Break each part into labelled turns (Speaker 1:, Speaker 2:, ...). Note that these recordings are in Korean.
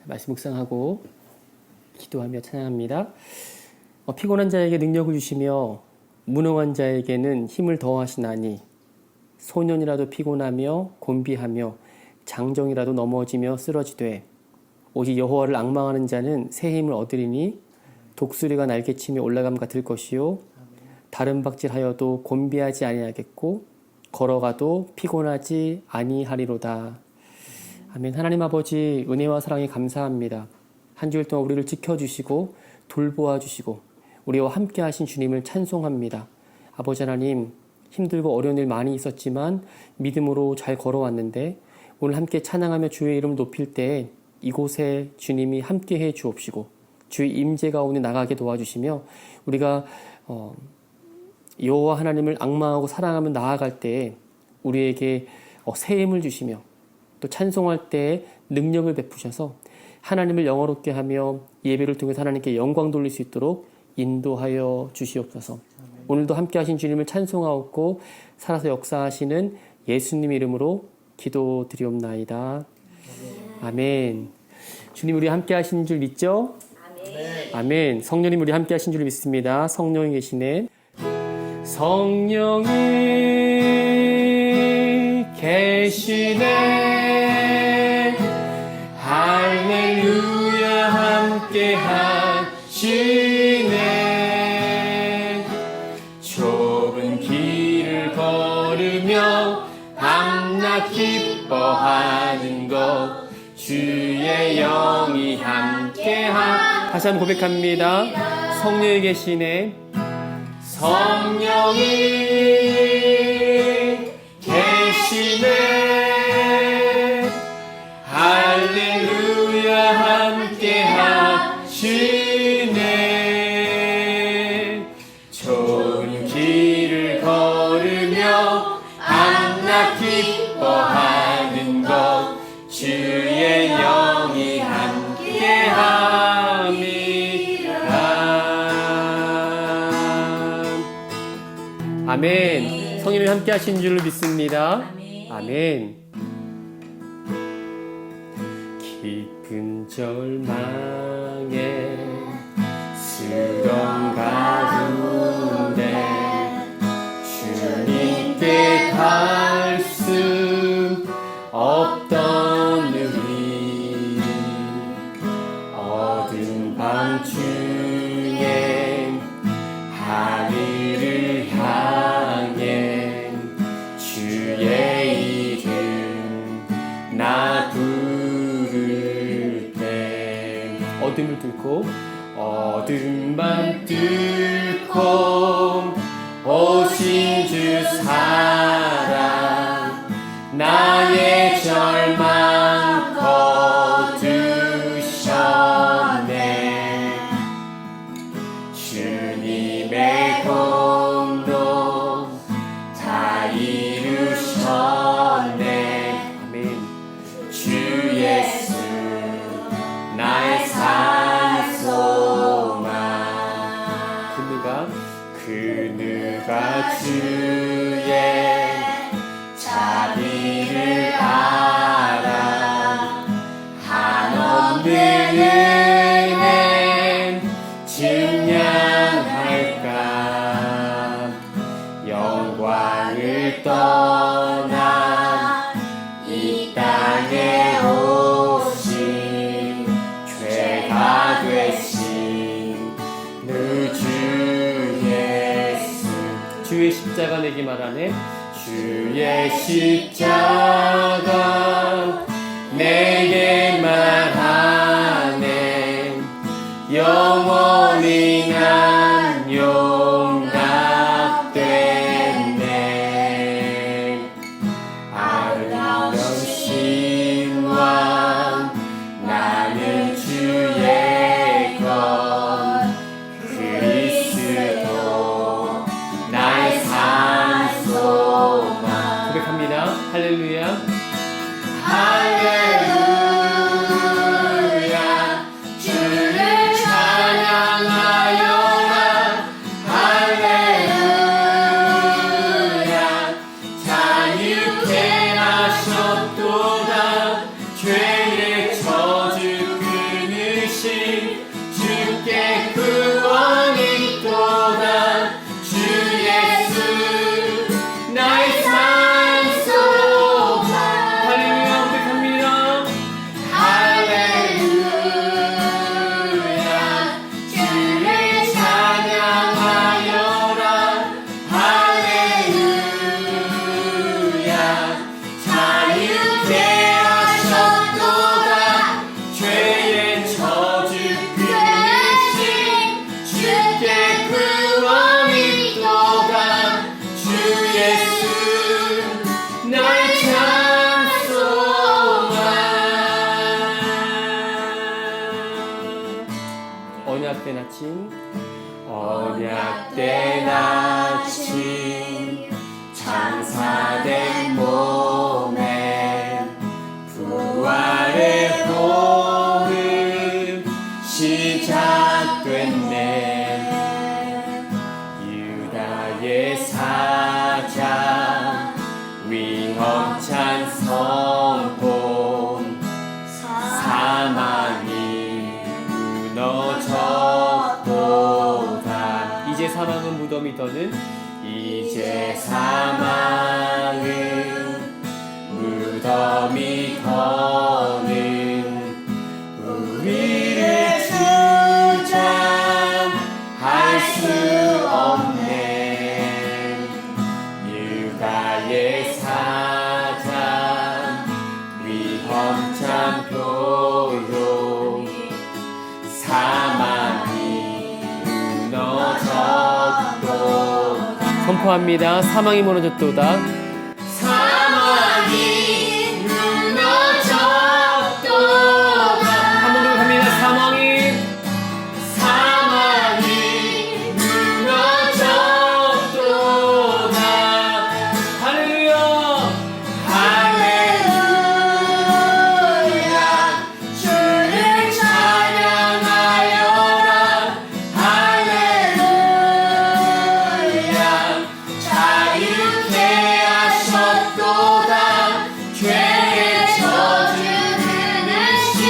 Speaker 1: 말씀 묵상하고 기도하며 찬양합니다. 피곤한 자에게 능력을 주시며 무능한 자에게는 힘을 더하시나니 소년이라도 피곤하며 곤비하며 장정이라도 넘어지며 쓰러지되 오직 여호와를 앙망하는 자는 새 힘을 얻으리니 독수리가 날개치며 올라감 같을 것이요 다른 박질하여도 곤비하지 아니하겠고 걸어가도 피곤하지 아니하리로다. 아멘. 하나님 아버지 은혜와 사랑에 감사합니다. 한 주일 동안 우리를 지켜주시고 돌보아 주시고 우리와 함께 하신 주님을 찬송합니다. 아버지 하나님, 힘들고 어려운 일 많이 있었지만 믿음으로 잘 걸어왔는데 오늘 함께 찬양하며 주의 이름을 높일 때 이곳에 주님이 함께해 주옵시고 주의 임재가 오늘 나가게 도와주시며 우리가 여호와 하나님을 앙망하고 사랑하며 나아갈 때 우리에게 새 힘을 주시며 또 찬송할 때 능력을 베푸셔서 하나님을 영화롭게 하며 예배를 통해서 하나님께 영광 돌릴 수 있도록 인도하여 주시옵소서. 오늘도 함께 하신 주님을 찬송하옵고 살아서 역사하시는 예수님 이름으로 기도드리옵나이다. 아멘. 주님 우리 함께 하신 줄 믿죠? 아멘. 성령님 우리 함께 하신 줄 믿습니다. 성령이 계시네. 성령이 계시네. 할렐루야 함께 하시네. 좁은 길을 걸으며 밤낮 기뻐하는 것 주의 영이 함께 다시 한번 고백합니다. 성령이 계시네. 성령이 계시네. 할렐루야 함께 하시네. 좋은 길을 걸으며 밤낮 기뻐하는 것 주의 영이 함께 아멘. 성령이 함께 하신 줄을 믿습니다. 아멘. 깊은 절망에 수렁 가운데 주님께 갈 수 없던 우리 어두운 밤중에 하늘을 향해 주의 이름 나 부를 때 어둠을 뚫고 어둠만 뚫고 오신 주 사랑 나의 절망 거두셨네. 주님의 공로 다 이루셨네. 아멘. 주 예수 나의 산소망. 그누가 주의 자비를 알아 한없는 은혜 증량할까. 영광을 떠나 이 땅에 오신 죄가 되신 주 예수. 주의 십자가 내게 말하네. 주의 십자가 내게 말하네. 영원히 난 용납됐네. 아름다운 신왕 나는 주의 것 그리스도 나의 산소망. 고백합니다. 할렐루야 할렐루야 언약된 아침 언약된 아침 장사된 몸에 부활의 복음 시작됐네. 유다의 사자 위험찬 선포 사망이 무너졌도다. 이제 사망은 무덤이 더는 이제 사망은 무덤이 더는 우리를 주장할 수 없네. 유다의 사자 위험찬 표용 사망이 무너졌도다. 선포합니다. 사망이 무너졌도다. 사망이 무너졌도다. 한 번 더 갑니다. 사망이 무너졌도다. 할렐루야. 할렐루야. 주를 찬양하여라. 할렐루야. 자유케 하셨도다. 죄의 저주 그르신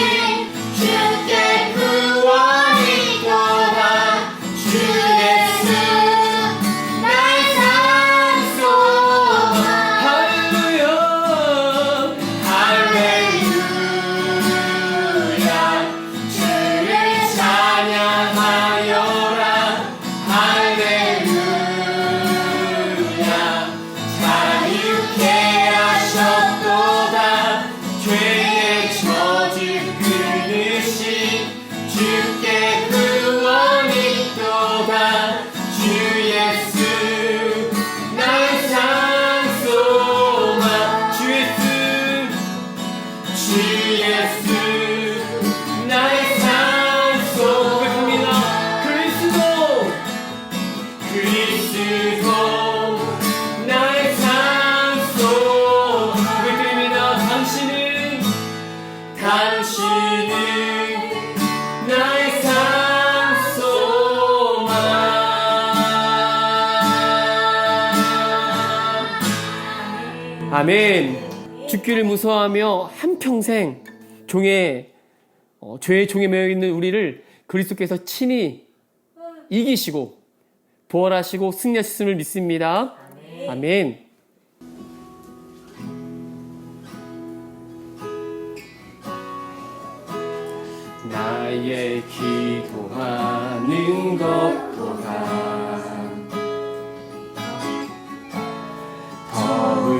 Speaker 1: 주께 구원이 있도다. 주 예수 날 산소마. 할렐루야. 할렐루야. 주를 찬양하여라. 할렐루야. 자유케 하셨도다. 죄의 저주 끊으신 주께 구원이 있도다. 주 예수 날 산소마. 주 예수 날 산소. 고백합니다. 그리스도 날 산소. 고백드립니다. 당신은 나의 산소마. 아멘. 죽기를 무서워하며 한평생 죄의 종에 매여 있는 우리를 그리스도께서 친히 이기시고 부활하시고 승리하셨음을 믿습니다. 아멘. 나의 기도하는 것보다 더욱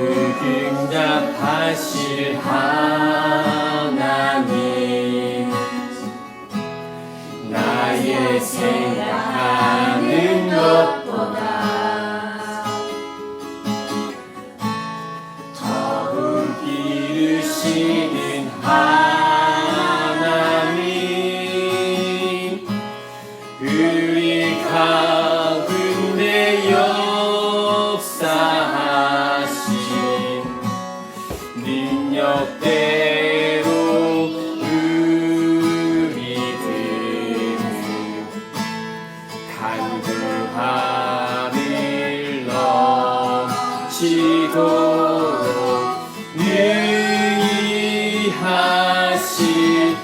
Speaker 1: 응답하실 하나님, 나의 생각하는 것보다 더욱 이루시는 하나님, 우리 가운데 역사하신 능력대로 우리들은 간구함을 넘치도록 능히 하신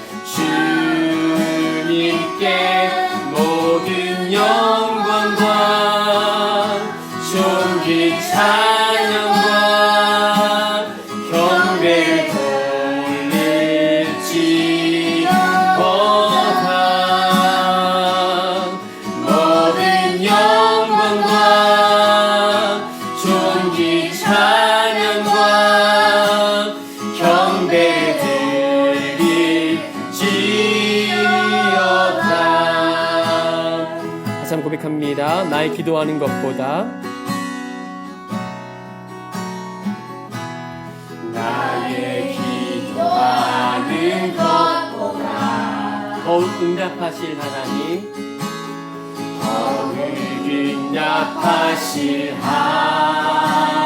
Speaker 1: 주님께 모든 영광과 존귀 찬양과 경배를 돌릴지어다. 모든 영광과 존귀 찬양과 경배를 드릴지어다. 다시 한번 고백합니다. 나의 기도하는 것보다 나의 기도하는 것보다 더욱 응답하실 하나님, 더욱 응답하실 하나님,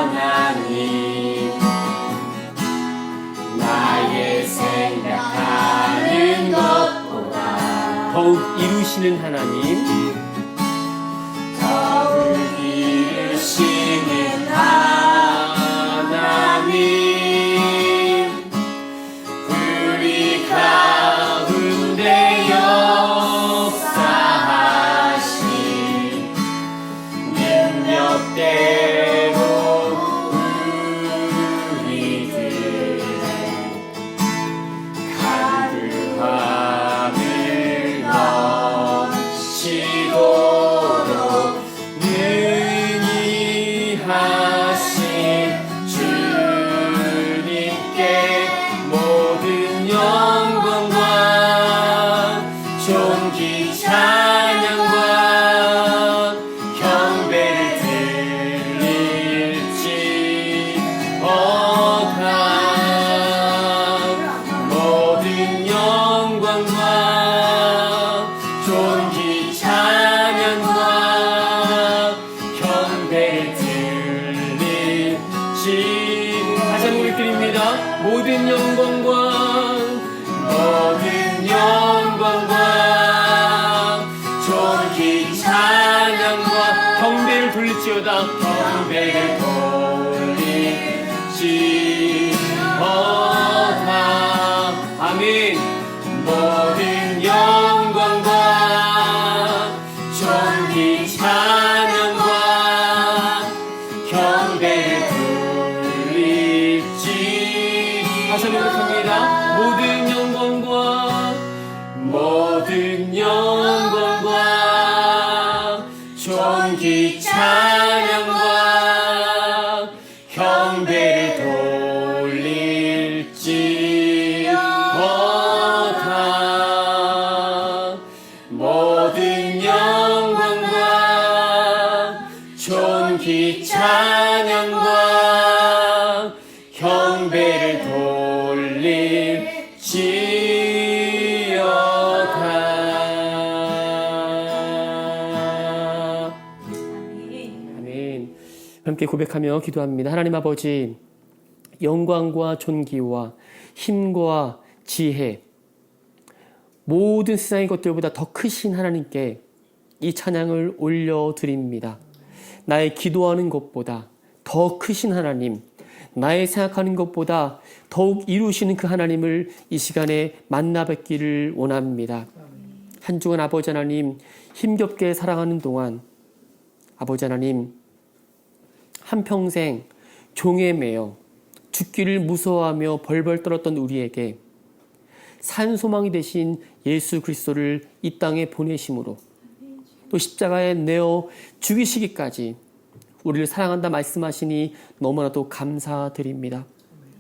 Speaker 1: 나의 생각하는 것보다 더욱 이루시는 하나님, 더욱 이루시는 하나님, 우리 가운데 역사하신 능력대로 우리들의 간구함을 넘치도록 능히 하신 주님께 모든 영광과 존귀 찬양과 경배를 드릴지어다. 모든 영광과 존귀 찬양과 경배를 드릴지. 다시 한번 드립니다. 모든 영광과 존귀 찬양과 경배를 돌릴지어다. 경배를 돌릴지어다. 아멘. 모든 영광과 존귀 찬양과 경배를 돌릴지. 다시 한번 부탁합니다. 모든 영광과 존귀 찬양과 경배를 돌릴지어다. 모든 영광과 존귀 찬양과 경배를 돌릴지어다. 아멘. 함께 고백하며 기도합니다. 하나님 아버지, 영광과 존귀와 힘과 지혜, 모든 세상의 것들보다 더 크신 하나님께 이 찬양을 올려드립니다. 나의 기도하는 것보다 더 크신 하나님, 나의 생각하는 것보다 더욱 이루시는 그 하나님을 이 시간에 만나 뵙기를 원합니다. 한 주간 아버지 하나님 힘겹게 살아가는 동안 아버지 하나님 한평생 종에 매여 죽기를 무서워하며 벌벌 떨었던 우리에게 산소망이 되신 예수 그리스도를 이 땅에 보내심으로 또 십자가에 내어 죽이시기까지 우리를 사랑한다 말씀하시니 너무나도 감사드립니다.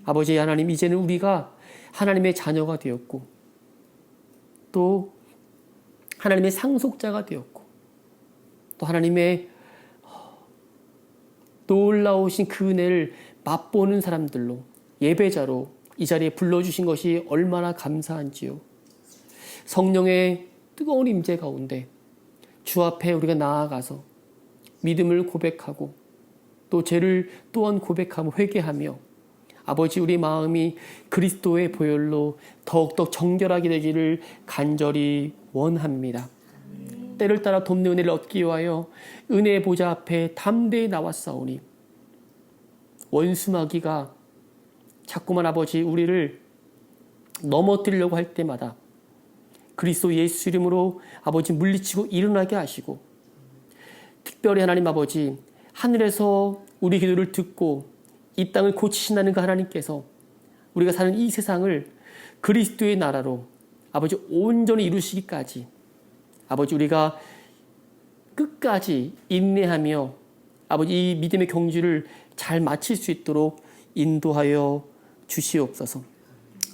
Speaker 1: 아버지 하나님, 이제는 우리가 하나님의 자녀가 되었고 또 하나님의 상속자가 되었고 또 하나님의 놀라우신 그 은혜를 맛보는 사람들로 예배자로 이 자리에 불러주신 것이 얼마나 감사한지요. 성령의 뜨거운 임재 가운데 주 앞에 우리가 나아가서 믿음을 고백하고 또 죄를 또한 고백하며 회개하며 아버지 우리 마음이 그리스도의 보혈로 더욱더 정결하게 되기를 간절히 원합니다. 때를 따라 돕는 은혜를 얻기 위하여 은혜의 보좌 앞에 담대히 나왔사오니 원수 마귀가 자꾸만 아버지 우리를 넘어뜨리려고 할 때마다 그리스도 예수 이름으로 아버지 물리치고 일어나게 하시고 특별히 하나님 아버지 하늘에서 우리 기도를 듣고 이 땅을 고치신다는 그 하나님께서 우리가 사는 이 세상을 그리스도의 나라로 아버지 온전히 이루시기까지 아버지 우리가 끝까지 인내하며 아버지 이 믿음의 경주를 잘 마칠 수 있도록 인도하여 주시옵소서.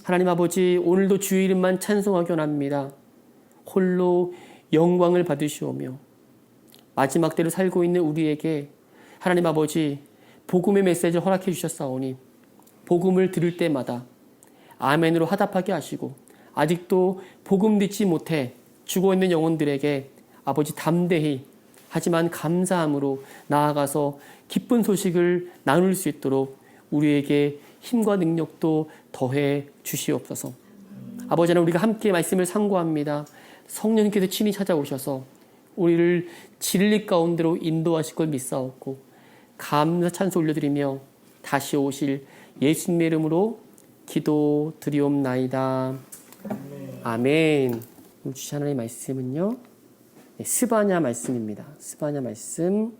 Speaker 1: 하나님 아버지 오늘도 주의 이름만 찬송하기 원합니다. 홀로 영광을 받으시오며 마지막 때를 살고 있는 우리에게 하나님 아버지 복음의 메시지를 허락해 주셨사오니 복음을 들을 때마다 아멘으로 화답하게 하시고 아직도 복음 듣지 못해 죽어있는 영혼들에게 아버지 담대히 하지만 감사함으로 나아가서 기쁜 소식을 나눌 수 있도록 우리에게 힘과 능력도 더해 주시옵소서. 아버지 하나님, 우리가 함께 말씀을 상고합니다. 성령님께서 친히 찾아오셔서 우리를 진리 가운데로 인도하실 걸 믿사옵고 감사 찬송 올려드리며 다시 오실 예수님의 이름으로 기도드리옵나이다. 아멘. 오늘 주신 하나님의 말씀은요, 스바냐 말씀입니다. 스바냐 말씀,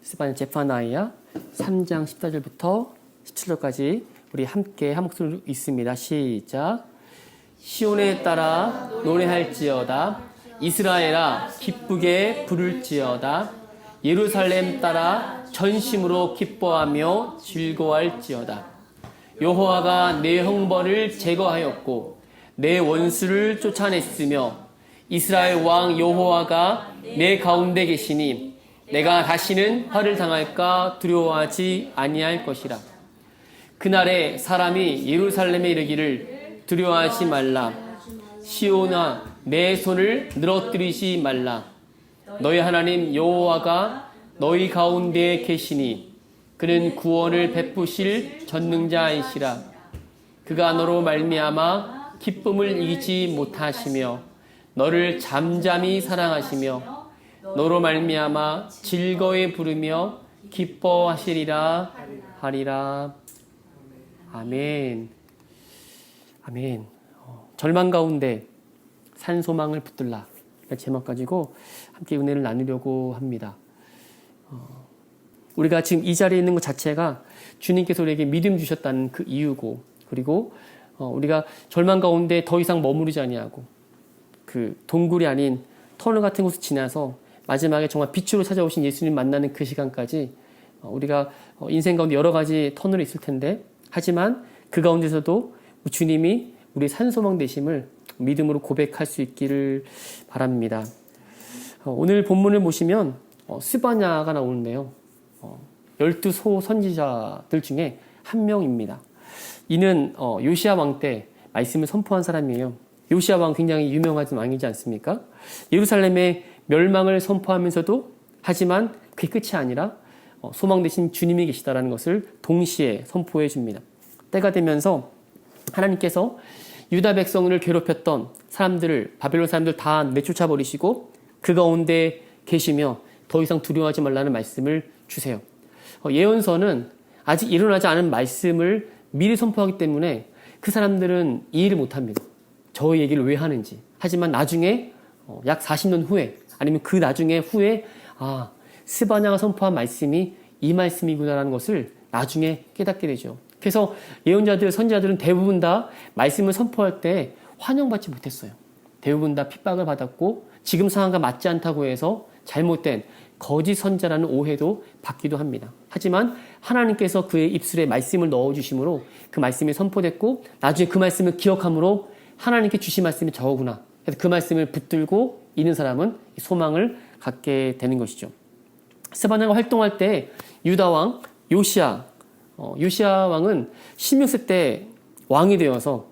Speaker 1: 스바냐 제파나이아 3장 14절부터 17절까지 우리 함께 한 목소리로 읽습니다. 시작. 시온에 따라 노래할지어다. 이스라엘아 기쁘게 부를지어다. 예루살렘 따라 전심으로 기뻐하며 즐거워할지어다. 여호와가 내 형벌을 제거하였고 내 원수를 쫓아냈으며 이스라엘 왕 여호와가 내 가운데 계시니 내가 다시는 화를 당할까 두려워하지 아니할 것이라. 그날에 사람이 예루살렘에 이르기를 두려워하지 말라. 시온아 내 손을 늘어뜨리지 말라. 너희 하나님 여호와가 너희 가운데에 계시니 그는 구원을 베푸실 전능자이시라. 그가 너로 말미암아 기쁨을 이기지 못하시며 너를 잠잠히 사랑하시며 너로 말미암아 즐거이 부르며 기뻐하시리라 하리라. 아멘. 아멘. 절망 가운데 산 소망을 붙들라. 제목 가지고 함께 은혜를 나누려고 합니다. 우리가 지금 이 자리에 있는 것 자체가 주님께서 우리에게 믿음 주셨다는 그 이유고, 그리고 우리가 절망 가운데 더 이상 머무르지 아니하고 그 동굴이 아닌 터널 같은 곳을 지나서 마지막에 정말 빛으로 찾아오신 예수님 만나는 그 시간까지 우리가 인생 가운데 여러 가지 터널이 있을 텐데, 하지만 그 가운데서도 주님이 우리 산소망 되심을 믿음으로 고백할 수 있기를 바랍니다. 오늘 본문을 보시면 스바냐가 나오는데요. 12소 선지자들 중에 한 명입니다. 이는 요시야 왕 때 말씀을 선포한 사람이에요. 요시야 왕 굉장히 유명한 왕이지 않습니까? 예루살렘의 멸망을 선포하면서도, 하지만 그게 끝이 아니라 소망 대신 주님이 계시다라는 것을 동시에 선포해 줍니다. 때가 되면서 하나님께서 유다 백성을 괴롭혔던 사람들을, 바벨론 사람들 다 내쫓아 버리시고 그 가운데 계시며 더 이상 두려워하지 말라는 말씀을 주세요. 예언서는 아직 일어나지 않은 말씀을 미리 선포하기 때문에 그 사람들은 이해를 못합니다. 저 얘기를 왜 하는지. 하지만 나중에 약 40년 후에, 아니면 그 나중에 후에 스바냐가 선포한 말씀이 이 말씀이구나라는 것을 나중에 깨닫게 되죠. 그래서 예언자들, 선지자들은 대부분 다 말씀을 선포할 때 환영받지 못했어요. 대부분 다 핍박을 받았고 지금 상황과 맞지 않다고 해서 잘못된 거짓 선자라는 오해도 받기도 합니다. 하지만 하나님께서 그의 입술에 말씀을 넣어주심으로 그 말씀이 선포됐고 나중에 그 말씀을 기억함으로 하나님께 주신 말씀이 저거구나. 그래서 그 말씀을 붙들고 있는 사람은 소망을 갖게 되는 것이죠. 스바냐가 활동할 때 유다 왕 요시야 왕은 16세 때 왕이 되어서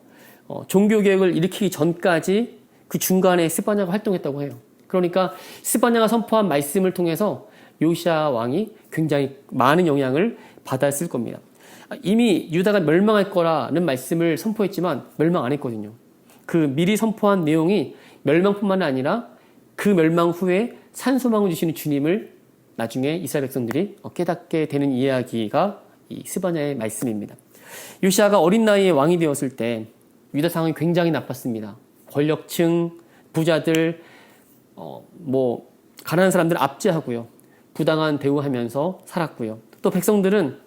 Speaker 1: 종교개혁을 일으키기 전까지 그 중간에 스바냐가 활동했다고 해요. 그러니까 스바냐가 선포한 말씀을 통해서 요시야 왕이 굉장히 많은 영향을 받았을 겁니다. 이미 유다가 멸망할 거라는 말씀을 선포했지만 멸망 안 했거든요. 그 미리 선포한 내용이 멸망뿐만 아니라 그 멸망 후에 산소망을 주시는 주님을 나중에 이스라엘 백성들이 깨닫게 되는 이야기가 이 스바냐의 말씀입니다. 요시야가 어린 나이에 왕이 되었을 때 유다 상황이 굉장히 나빴습니다. 권력층, 부자들, 가난한 사람들 압제하고요. 부당한 대우하면서 살았고요. 또 백성들은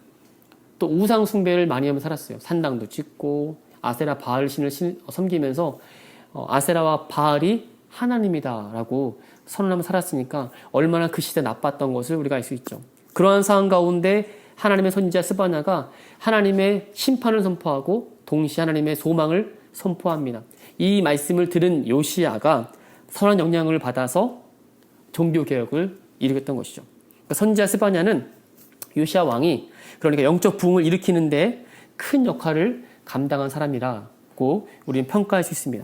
Speaker 1: 또 우상 숭배를 많이 하면서 살았어요. 산당도 짓고 아세라 바알 신을 섬기면서 아세라와 바알이 하나님이다라고 선언하며 살았으니까 얼마나 그 시대 나빴던 것을 우리가 알 수 있죠. 그러한 상황 가운데 하나님의 선지자 스바냐가 하나님의 심판을 선포하고 동시에 하나님의 소망을 선포합니다. 이 말씀을 들은 요시야가 선한 영향을 받아서 종교개혁을 이루겠던 것이죠. 그러니까 선지자 스바냐는 요시야 왕이 그러니까 영적 부흥을 일으키는데 큰 역할을 감당한 사람이라고 우리는 평가할 수 있습니다.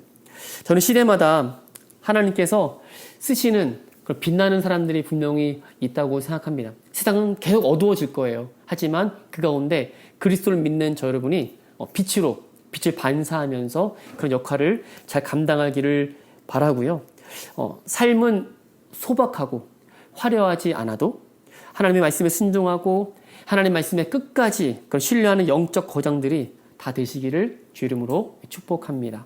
Speaker 1: 저는 시대마다 하나님께서 쓰시는 그런 빛나는 사람들이 분명히 있다고 생각합니다. 세상은 계속 어두워질 거예요. 하지만 그 가운데 그리스도를 믿는 저 여러분이 빛을 반사하면서 그런 역할을 잘 감당하기를 바라고요. 삶은 소박하고 화려하지 않아도 하나님의 말씀에 순종하고 하나님 말씀에 끝까지 신뢰하는 영적 거장들이 다 되시기를 주 이름으로 축복합니다.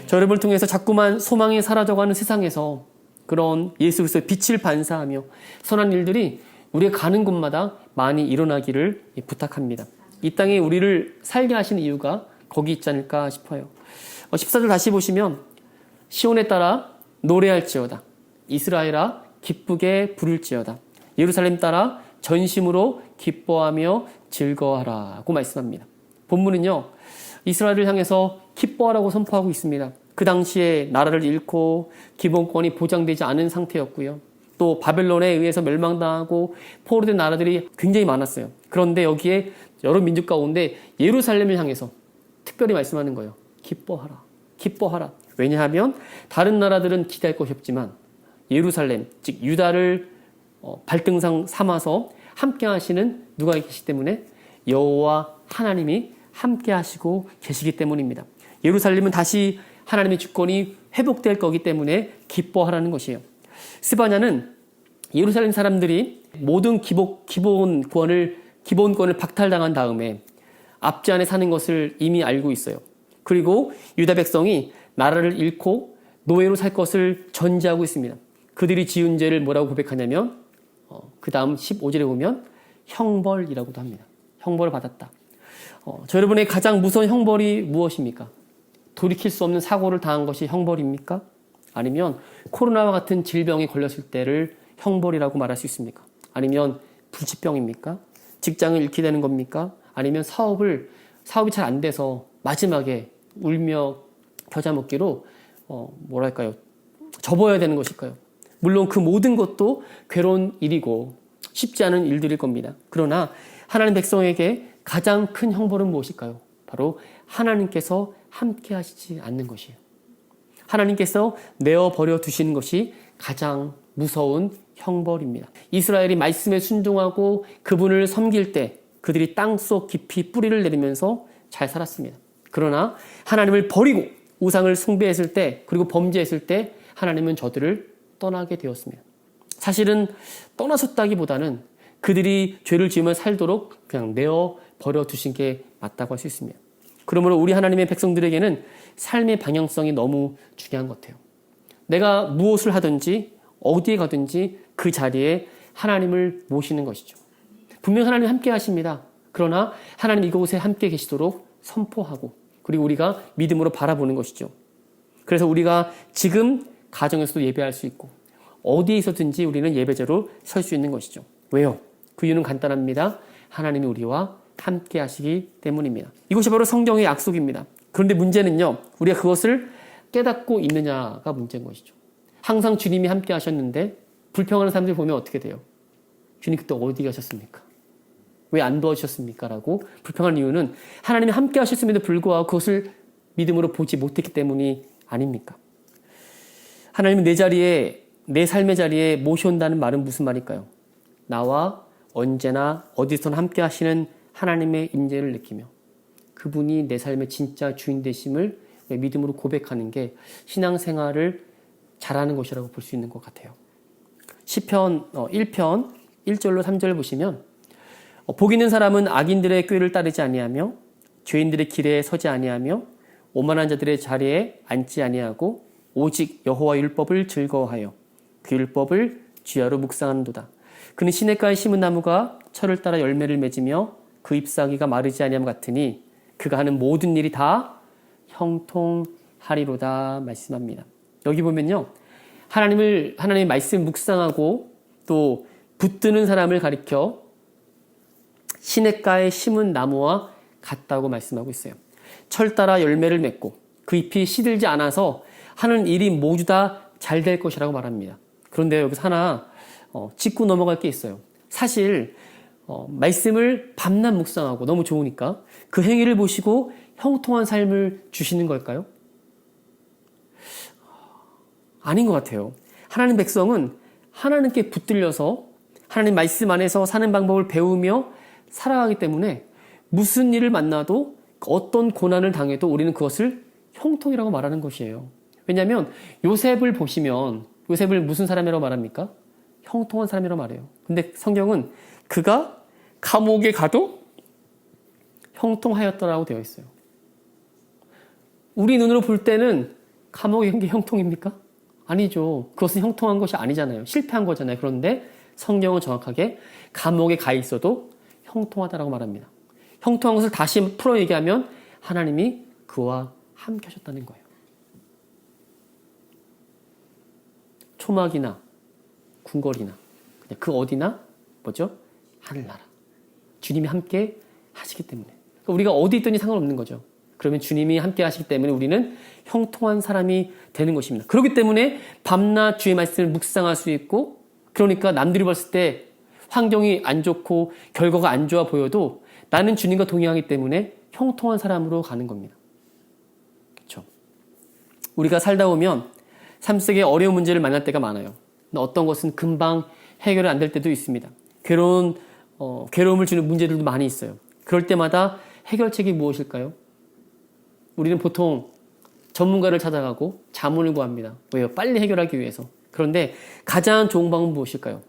Speaker 1: 저 여러분을 통해서 자꾸만 소망이 사라져가는 세상에서 그런 예수 그리스도의 빛을 반사하며 선한 일들이 우리가 가는 곳마다 많이 일어나기를 부탁합니다. 이 땅에 우리를 살게 하신 이유가 거기 있지 않을까 싶어요. 14절 다시 보시면 시온에 따라 노래할지어다. 이스라엘아 기쁘게 부를지어다. 예루살렘 따라 전심으로 기뻐하며 즐거워하라고 말씀합니다. 본문은요, 이스라엘을 향해서 기뻐하라고 선포하고 있습니다. 그 당시에 나라를 잃고 기본권이 보장되지 않은 상태였고요. 또 바벨론에 의해서 멸망당하고 포로된 나라들이 굉장히 많았어요. 그런데 여기에 여러 민족 가운데 예루살렘을 향해서 특별히 말씀하는 거예요. 기뻐하라. 기뻐하라. 왜냐하면 다른 나라들은 기대할 것이 없지만 예루살렘, 즉 유다를 발등상 삼아서 함께 하시는 누가 계시기 때문에 여호와 하나님이 함께 하시고 계시기 때문입니다. 예루살렘은 다시 하나님의 주권이 회복될 거기 때문에 기뻐하라는 것이에요. 스바냐는 예루살렘 사람들이 모든 기본권을 박탈당한 다음에 압제 안에 사는 것을 이미 알고 있어요. 그리고 유다 백성이 나라를 잃고 노예로 살 것을 전제하고 있습니다. 그들이 지은 죄를 뭐라고 고백하냐면 그 다음 15절에 보면 형벌이라고도 합니다. 형벌을 받았다. 저 여러분의 가장 무서운 형벌이 무엇입니까? 돌이킬 수 없는 사고를 당한 것이 형벌입니까? 아니면 코로나와 같은 질병에 걸렸을 때를 형벌이라고 말할 수 있습니까? 아니면 불치병입니까? 직장을 잃게 되는 겁니까? 아니면 사업이 잘 안 돼서 마지막에 울며 겨자 먹기로 접어야 되는 것일까요? 물론 그 모든 것도 괴로운 일이고 쉽지 않은 일들일 겁니다. 그러나 하나님 백성에게 가장 큰 형벌은 무엇일까요? 바로 하나님께서 함께 하시지 않는 것이에요. 하나님께서 내어버려 두시는 것이 가장 무서운 형벌입니다. 이스라엘이 말씀에 순종하고 그분을 섬길 때 그들이 땅속 깊이 뿌리를 내리면서 잘 살았습니다. 그러나 하나님을 버리고 우상을 숭배했을 때 그리고 범죄했을 때 하나님은 저들을 떠나게 되었습니다. 사실은 떠나셨다기보다는 그들이 죄를 지으며 살도록 그냥 내어버려 두신 게 맞다고 할 수 있습니다. 그러므로 우리 하나님의 백성들에게는 삶의 방향성이 너무 중요한 것 같아요. 내가 무엇을 하든지 어디에 가든지 그 자리에 하나님을 모시는 것이죠. 분명 하나님 함께 하십니다. 그러나 하나님 이곳에 함께 계시도록 선포하고 그리고 우리가 믿음으로 바라보는 것이죠. 그래서 우리가 지금 가정에서도 예배할 수 있고 어디에 있었든지 우리는 예배자로 설 수 있는 것이죠. 왜요? 그 이유는 간단합니다. 하나님이 우리와 함께 하시기 때문입니다. 이것이 바로 성경의 약속입니다. 그런데 문제는요, 우리가 그것을 깨닫고 있느냐가 문제인 것이죠. 항상 주님이 함께 하셨는데 불평하는 사람들 보면 어떻게 돼요? 주님 그때 어디 가셨습니까? 왜 안 도와주셨습니까? 라고 불평하는 이유는 하나님이 함께 하셨음에도 불구하고 그것을 믿음으로 보지 못했기 때문이 아닙니까? 하나님은 내 삶의 자리에 모셔온다는 말은 무슨 말일까요? 나와 언제나 어디서나 함께 하시는 하나님의 임재를 느끼며 그분이 내 삶의 진짜 주인 되심을 믿음으로 고백하는 게 신앙생활을 잘하는 것이라고 볼 수 있는 것 같아요. 시편 1편 1절로 3절 보시면 복 있는 사람은 악인들의 꾀를 따르지 아니하며 죄인들의 길에 서지 아니하며 오만한 자들의 자리에 앉지 아니하고 오직 여호와 율법을 즐거워하여 그 율법을 주야로 묵상하는도다. 그는 시냇가에 심은 나무가 철을 따라 열매를 맺으며 그 잎사귀가 마르지 아니함 같으니 그가 하는 모든 일이 다 형통하리로다 말씀합니다. 여기 보면요, 하나님의 말씀 묵상하고 또 붙드는 사람을 가리켜 시냇가에 심은 나무와 같다고 말씀하고 있어요. 철 따라 열매를 맺고 그 잎이 시들지 않아서 하는 일이 모두 다 잘 될 것이라고 말합니다. 그런데 여기서 하나 짚고 넘어갈 게 있어요. 사실 말씀을 밤낮 묵상하고 너무 좋으니까 그 행위를 보시고 형통한 삶을 주시는 걸까요? 아닌 것 같아요. 하나님 백성은 하나님께 붙들려서 하나님 말씀 안에서 사는 방법을 배우며 살아가기 때문에 무슨 일을 만나도 어떤 고난을 당해도 우리는 그것을 형통이라고 말하는 것이에요. 왜냐하면 요셉을 보시면 요셉을 무슨 사람이라고 말합니까? 형통한 사람이라고 말해요. 근데 성경은 그가 감옥에 가도 형통하였더라고 되어 있어요. 우리 눈으로 볼 때는 감옥에 간 게 형통입니까? 아니죠. 그것은 형통한 것이 아니잖아요. 실패한 거잖아요. 그런데 성경은 정확하게 감옥에 가 있어도 형통하다라고 말합니다. 형통한 것을 다시 풀어 얘기하면 하나님이 그와 함께 하셨다는 거예요. 초막이나 궁궐이나 그냥 그 어디나 뭐죠? 하늘나라. 주님이 함께 하시기 때문에. 그러니까 우리가 어디 있든지 상관없는 거죠. 그러면 주님이 함께 하시기 때문에 우리는 형통한 사람이 되는 것입니다. 그렇기 때문에 밤낮 주의 말씀을 묵상할 수 있고, 그러니까 남들이 봤을 때 환경이 안 좋고 결과가 안 좋아 보여도 나는 주님과 동행하기 때문에 형통한 사람으로 가는 겁니다. 그렇죠? 우리가 살다 보면 삶 속에 어려운 문제를 만날 때가 많아요. 어떤 것은 금방 해결이 안 될 때도 있습니다. 괴로움을 주는 문제들도 많이 있어요. 그럴 때마다 해결책이 무엇일까요? 우리는 보통 전문가를 찾아가고 자문을 구합니다. 왜요? 빨리 해결하기 위해서. 그런데 가장 좋은 방법은 무엇일까요?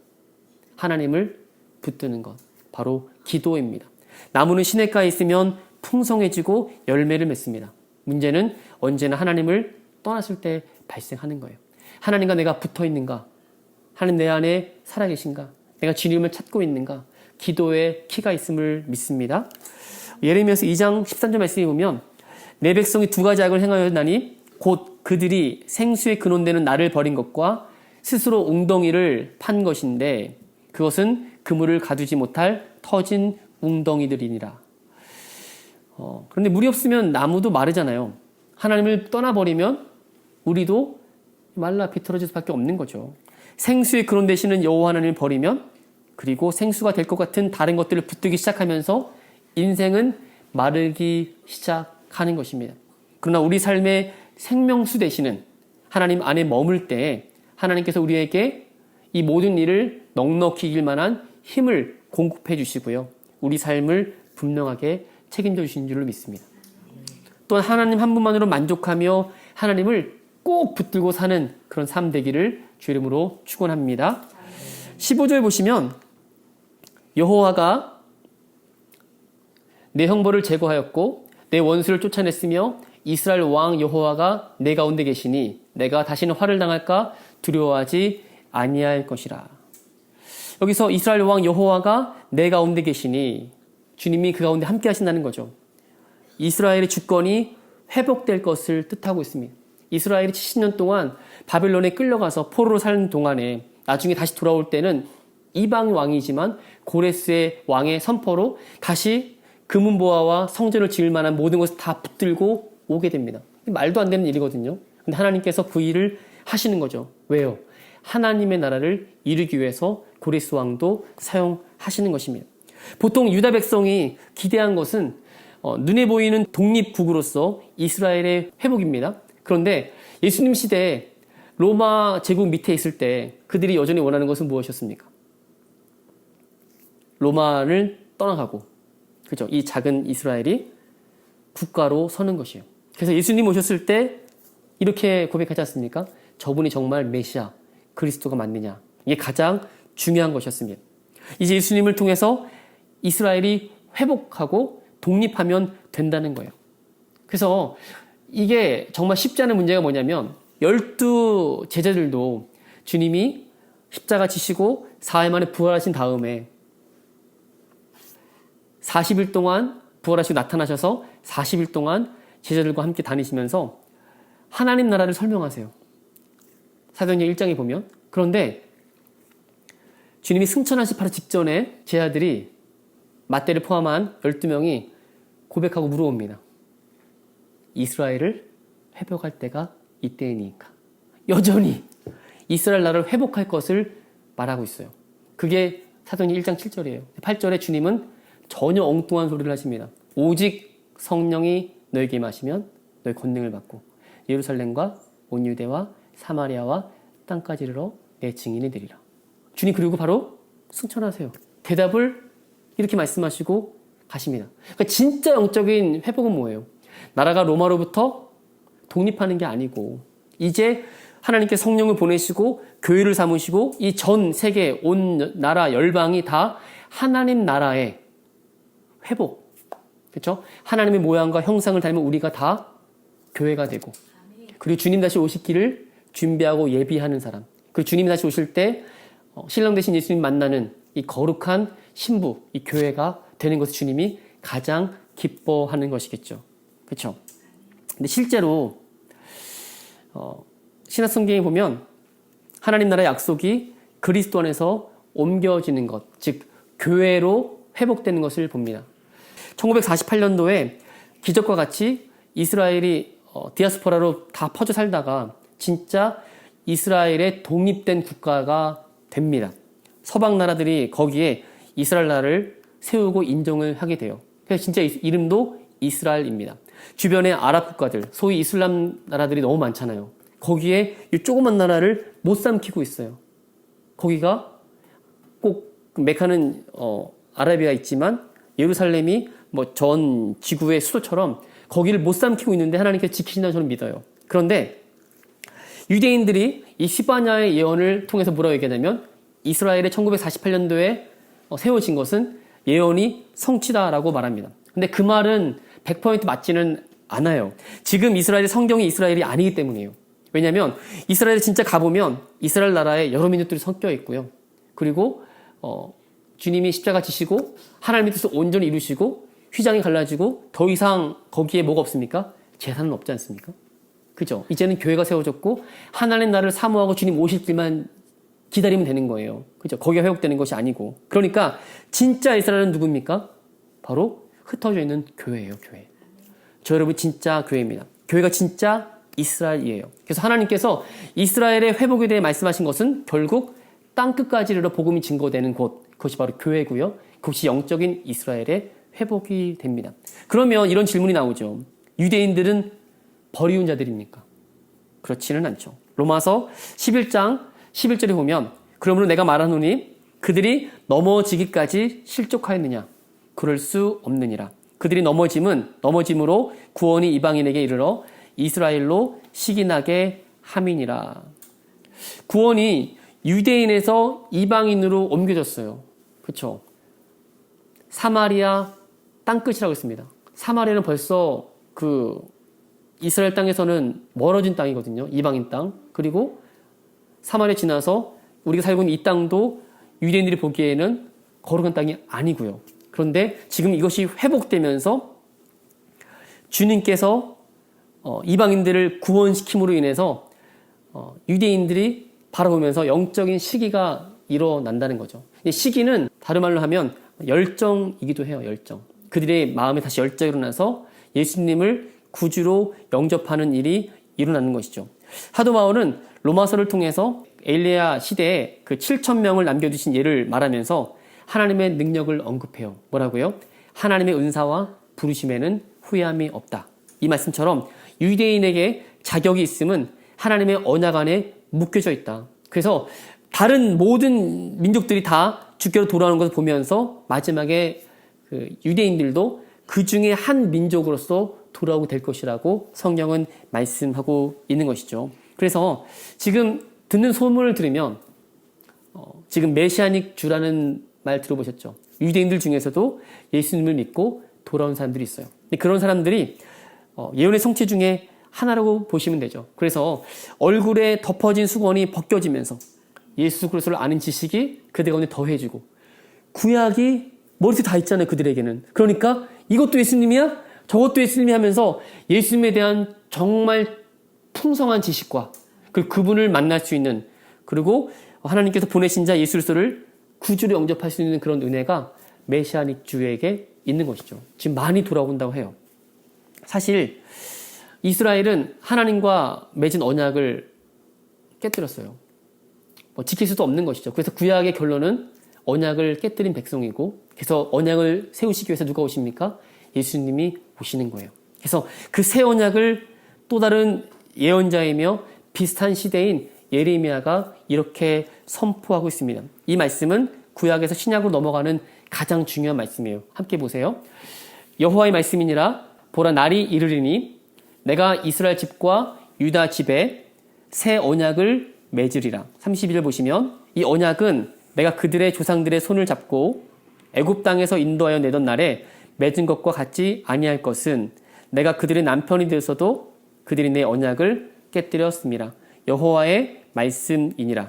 Speaker 1: 하나님을 붙드는 것. 바로 기도입니다. 나무는 시냇가에 있으면 풍성해지고 열매를 맺습니다. 문제는 언제나 하나님을 떠났을 때 발생하는 거예요. 하나님과 내가 붙어 있는가? 하나님 내 안에 살아계신가? 내가 주님을 찾고 있는가? 기도에 키가 있음을 믿습니다. 예레미야서 2장 13절 말씀에 보면 내 백성이 두 가지 악을 행하였나니 곧 그들이 생수의 근원되는 나를 버린 것과 스스로 웅덩이를 판 것인데 그것은 그물을 가두지 못할 터진 웅덩이들이니라. 그런데 물이 없으면 나무도 마르잖아요. 하나님을 떠나버리면 우리도 말라 비틀어질 수밖에 없는 거죠. 생수의 근원 되시는 여호와 하나님을 버리면, 그리고 생수가 될 것 같은 다른 것들을 붙들기 시작하면서 인생은 마르기 시작하는 것입니다. 그러나 우리 삶의 생명수 되시는 하나님 안에 머물 때 하나님께서 우리에게 이 모든 일을 넉넉히 이길 만한 힘을 공급해 주시고요. 우리 삶을 분명하게 책임져 주신 줄로 믿습니다. 또한 하나님 한 분만으로 만족하며 하나님을 꼭 붙들고 사는 그런 삶 되기를 주 이름으로 축원합니다. 15절 보시면 여호와가 내 형벌을 제거하였고 내 원수를 쫓아냈으며 이스라엘 왕 여호와가 내 가운데 계시니 내가 다시는 화를 당할까 두려워하지 아니할 것이라. 여기서 이스라엘 왕 여호와가 내 가운데 계시니 주님이 그 가운데 함께 하신다는 거죠. 이스라엘의 주권이 회복될 것을 뜻하고 있습니다. 이스라엘이 70년 동안 바벨론에 끌려가서 포로로 사는 동안에 나중에 다시 돌아올 때는 이방 왕이지만 고레스의 왕의 선포로 다시 금은보화와 성전을 지을 만한 모든 것을 다 붙들고 오게 됩니다. 말도 안 되는 일이거든요. 근데 하나님께서 그 일을 하시는 거죠. 왜요? 하나님의 나라를 이루기 위해서 고레스 왕도 사용하시는 것입니다. 보통 유다 백성이 기대한 것은 눈에 보이는 독립국으로서 이스라엘의 회복입니다. 그런데 예수님 시대에 로마 제국 밑에 있을 때 그들이 여전히 원하는 것은 무엇이었습니까? 로마를 떠나가고, 그죠? 이 작은 이스라엘이 국가로 서는 것이에요. 그래서 예수님 오셨을 때 이렇게 고백하지 않습니까? 저분이 정말 메시아, 그리스도가 맞느냐. 이게 가장 중요한 것이었습니다. 이제 예수님을 통해서 이스라엘이 회복하고 독립하면 된다는 거예요. 그래서 이게 정말 쉽지 않은 문제가 뭐냐면 12 제자들도 주님이 십자가 지시고 사흘 만에 부활하신 다음에 40일 동안 부활하시고 나타나셔서 40일 동안 제자들과 함께 다니시면서 하나님 나라를 설명하세요. 사도행전 1장에 보면. 그런데 주님이 승천하시 바로 직전에 제자들이 맏대를 포함한 12명이 고백하고 물어옵니다. 이스라엘을 회복할 때가 이때이니까. 여전히 이스라엘 나라를 회복할 것을 말하고 있어요. 그게 사도행전 1장 7절이에요. 8절에 주님은 전혀 엉뚱한 소리를 하십니다. 오직 성령이 너에게 임하시면 너의 권능을 받고 예루살렘과 온 유대와 사마리아와 땅까지 이르러 내 증인이 되리라. 주님 그리고 바로 승천하세요. 대답을 이렇게 말씀하시고 가십니다. 그러니까 진짜 영적인 회복은 뭐예요? 나라가 로마로부터 독립하는 게 아니고 이제 하나님께 성령을 보내시고 교회를 삼으시고 이 전 세계 온 나라 열방이 다 하나님 나라의 회복, 그렇죠? 하나님의 모양과 형상을 닮은 우리가 다 교회가 되고 그리고 주님 다시 오실 길을 준비하고 예비하는 사람, 그리고 주님이 다시 오실 때 신랑 대신 예수님 만나는 이 거룩한 신부, 이 교회가 되는 것을 주님이 가장 기뻐하는 것이겠죠. 그렇죠? 근데 실제로 신약성경에 보면 하나님 나라의 약속이 그리스도 안에서 옮겨지는 것, 즉 교회로 회복되는 것을 봅니다. 1948년도에 기적과 같이 이스라엘이 디아스포라로 다 퍼져 살다가 진짜 이스라엘의 독립된 국가가 됩니다. 서방 나라들이 거기에 이스라엘 나라를 세우고 인정을 하게 돼요. 그래서 진짜 이름도 이스라엘입니다. 주변의 아랍 국가들, 소위 이슬람 나라들이 너무 많잖아요. 거기에 이 조그만 나라를 못 삼키고 있어요. 거기가 꼭 메카는 아라비아 있지만 예루살렘이 뭐 전 지구의 수도처럼 거기를 못 삼키고 있는데 하나님께서 지키신다고 저는 믿어요. 그런데 유대인들이 이 시바냐의 예언을 통해서 뭐라고 얘기하냐면 이스라엘의 1948년도에 세워진 것은 예언이 성취다라고 말합니다. 근데 그 말은 100% 맞지는 않아요. 지금 이스라엘의 성경이 이스라엘이 아니기 때문이에요. 왜냐하면 이스라엘에 진짜 가보면 이스라엘 나라에 여러 민족들이 섞여 있고요. 그리고 주님이 십자가 지시고 하나님의 뜻을 온전히 이루시고 휘장이 갈라지고 더 이상 거기에 뭐가 없습니까? 재산은 없지 않습니까? 그죠? 이제는 교회가 세워졌고 하나님 나라를 사모하고 주님 오실 길만 기다리면 되는 거예요. 그죠? 거기가 회복되는 것이 아니고. 그러니까 진짜 이스라엘은 누굽니까? 바로 흩어져 있는 교회예요. 교회. 저 여러분 진짜 교회입니다. 교회가 진짜 이스라엘이에요. 그래서 하나님께서 이스라엘의 회복에 대해 말씀하신 것은 결국 땅끝까지 이르러 복음이 증거되는 곳, 그것이 바로 교회고요. 그것이 영적인 이스라엘의 회복이 됩니다. 그러면 이런 질문이 나오죠. 유대인들은 버리운 자들입니까? 그렇지는 않죠. 로마서 11장 11절에 보면 그러므로 내가 말하노니 그들이 넘어지기까지 실족하였느냐? 그럴 수 없느니라. 그들이 넘어짐으로 구원이 이방인에게 이르러 이스라엘로 시기나게 함이니라. 구원이 유대인에서 이방인으로 옮겨졌어요. 그렇죠? 사마리아 땅끝이라고 했습니다. 사마리아는 벌써 그 이스라엘 땅에서는 멀어진 땅이거든요. 이방인 땅. 그리고 사마리아 지나서 우리가 살고 있는 이 땅도 유대인들이 보기에는 거룩한 땅이 아니고요. 그런데 지금 이것이 회복되면서 주님께서 이방인들을 구원시킴으로 인해서 유대인들이 바라보면서 영적인 시기가 일어난다는 거죠. 시기는 다른 말로 하면 열정이기도 해요. 열정. 그들의 마음에 다시 열정이 일어나서 예수님을 구주로 영접하는 일이 일어나는 것이죠. 사도 바울은 로마서를 통해서 엘리야 시대에 그 7,000명을 남겨두신 예를 말하면서 하나님의 능력을 언급해요. 뭐라고요? 하나님의 은사와 부르심에는 후회함이 없다. 이 말씀처럼 유대인에게 자격이 있음은 하나님의 언약 안에 묶여져 있다. 그래서 다른 모든 민족들이 다 주께로 돌아오는 것을 보면서 마지막에 그 유대인들도 그 중에 한 민족으로서 돌아오게 될 것이라고 성경은 말씀하고 있는 것이죠. 그래서 지금 듣는 소문을 들으면 지금 메시아닉 주라는 말 들어보셨죠? 유대인들 중에서도 예수님을 믿고 돌아온 사람들이 있어요. 근데 그런 사람들이 예언의 성취 중에 하나라고 보시면 되죠. 그래서 얼굴에 덮어진 수건이 벗겨지면서 예수 그리스도를 아는 지식이 그들 가운데 더해지고 구약이 머릿속에 다 있잖아요. 그들에게는. 그러니까 이것도 예수님이야? 저것도 예수님이 하면서 예수님에 대한 정말 풍성한 지식과 그분을 만날 수 있는 그리고 하나님께서 보내신 자 예수 그리스도를 구주로 영접할 수 있는 그런 은혜가 메시아닉 주에게 있는 것이죠. 지금 많이 돌아온다고 해요. 사실 이스라엘은 하나님과 맺은 언약을 깨뜨렸어요. 지킬 수도 없는 것이죠. 그래서 구약의 결론은 언약을 깨뜨린 백성이고 그래서 언약을 세우시기 위해서 누가 오십니까? 예수님이 오시는 거예요. 그래서 그 새 언약을 또 다른 예언자이며 비슷한 시대인 예레미야가 이렇게 선포하고 있습니다. 이 말씀은 구약에서 신약으로 넘어가는 가장 중요한 말씀이에요. 함께 보세요. 여호와의 말씀이니라. 보라, 날이 이르리니 내가 이스라엘 집과 유다 집에 새 언약을 맺으리라. 31절 보시면 이 언약은 내가 그들의 조상들의 손을 잡고 애굽 땅에서 인도하여 내던 날에 맺은 것과 같지 아니할 것은 내가 그들의 남편이 되어서도 그들이 내 언약을 깨뜨렸습니다. 여호와의 말씀이니라.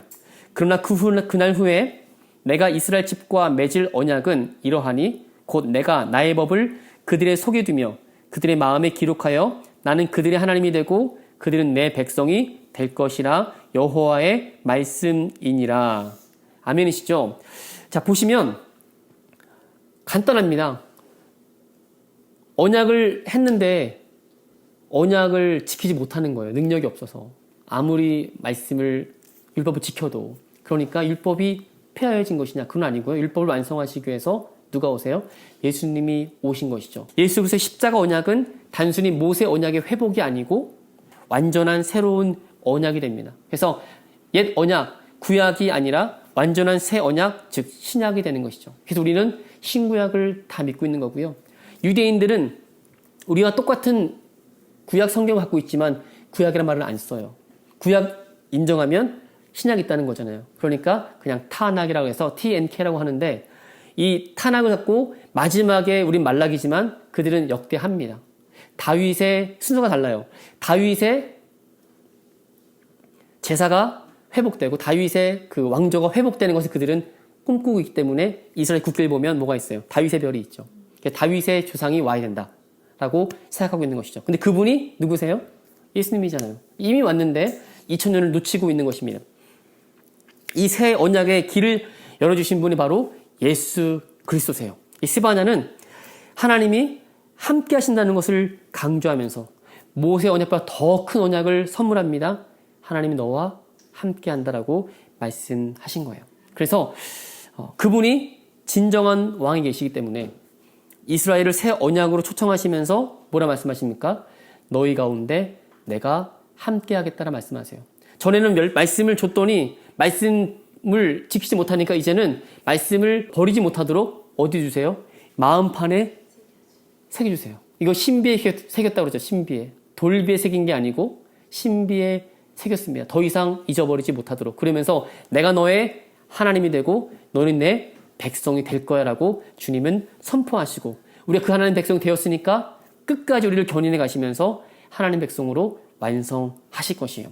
Speaker 1: 그러나 그날 후에 내가 이스라엘 집과 맺을 언약은 이러하니 곧 내가 나의 법을 그들의 속에 두며 그들의 마음에 기록하여 나는 그들의 하나님이 되고 그들은 내 백성이 될 것이라. 여호와의 말씀이니라. 아멘이시죠? 자, 보시면 간단합니다. 언약을 했는데 언약을 지키지 못하는 거예요. 능력이 없어서. 아무리 말씀을 율법을 지켜도. 그러니까 율법이 폐하여진 것이냐? 그건 아니고요. 율법을 완성하시기 위해서 누가 오세요? 예수님이 오신 것이죠. 예수 그리스도의 십자가 언약은 단순히 모세 언약의 회복이 아니고 완전한 새로운 언약이 됩니다. 그래서 옛 언약, 구약이 아니라 완전한 새 언약, 즉 신약이 되는 것이죠. 그래서 우리는 신구약을 다 믿고 있는 거고요. 유대인들은 우리와 똑같은 구약 성경을 갖고 있지만 구약이라는 말을 안 써요. 구약 인정하면 신약이 있다는 거잖아요. 그러니까 그냥 타낙이라고 해서 TNK라고 하는데 이 타낙을 갖고 마지막에 우린 말락이지만 그들은 역대합니다. 다윗의 순서가 달라요. 다윗의 제사가 회복되고 다윗의 그 왕조가 회복되는 것을 그들은 꿈꾸고 있기 때문에 이스라엘 국기를 보면 뭐가 있어요? 다윗의 별이 있죠. 다윗의 조상이 와야 된다라고 생각하고 있는 것이죠. 근데 그분이 누구세요? 예수님이잖아요. 이미 왔는데 2000년을 놓치고 있는 것입니다. 이 새 언약의 길을 열어주신 분이 바로 예수 그리스도세요. 이 스바냐는 하나님이 함께 하신다는 것을 강조하면서 모세 언약보다 더 큰 언약을 선물합니다. 하나님이 너와 함께 한다라고 말씀하신 거예요. 그래서 그분이 진정한 왕이 계시기 때문에 이스라엘을 새 언약으로 초청하시면서 뭐라 말씀하십니까? 너희 가운데 내가 함께 하겠다라 말씀하세요. 전에는 말씀을 줬더니 말씀을 지키지 못하니까 이제는 말씀을 버리지 못하도록 어디 주세요? 마음판에 새겨주세요. 이거 신비에 새겼다고 그러죠. 신비에. 돌비에 새긴 게 아니고 신비에 새겼습니다. 더 이상 잊어버리지 못하도록. 그러면서 내가 너의 하나님이 되고 너는 내 백성이 될 거야 라고 주님은 선포하시고 우리가 그 하나님 백성이 되었으니까 끝까지 우리를 견인해 가시면서 하나님 백성으로 완성하실 것이에요.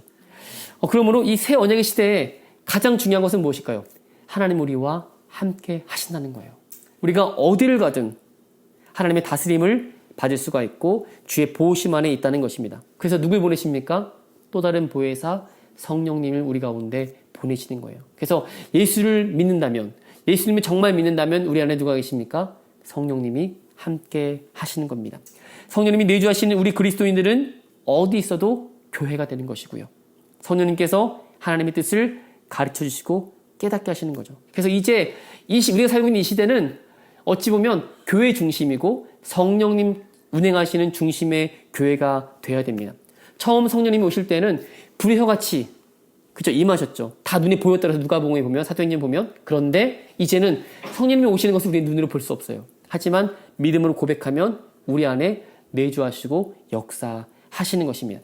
Speaker 1: 그러므로 이 새 언약의 시대에 가장 중요한 것은 무엇일까요? 하나님 우리와 함께 하신다는 거예요. 우리가 어디를 가든 하나님의 다스림을 받을 수가 있고 주의 보호심 안에 있다는 것입니다. 그래서 누굴 보내십니까? 또 다른 보혜사 성령님을 우리 가운데 보내시는 거예요. 그래서 예수를 믿는다면, 예수님을 정말 믿는다면 우리 안에 누가 계십니까? 성령님이 함께 하시는 겁니다. 성령님이 내주하시는 우리 그리스도인들은 어디 있어도 교회가 되는 것이고요. 성령님께서 하나님의 뜻을 가르쳐 주시고 깨닫게 하시는 거죠. 그래서 이제 우리가 살고 있는 이 시대는 어찌 보면 교회 중심이고 성령님 운행하시는 중심의 교회가 되어야 됩니다. 처음 성령님이 오실 때는 불의 혀같이 그죠? 임하셨죠. 다 눈에 보였다 해서 누가복음에 보면 사도행전 보면 그런데 이제는 성령님이 오시는 것을 우리 눈으로 볼 수 없어요. 하지만 믿음으로 고백하면 우리 안에 내주하시고 역사하시는 것입니다.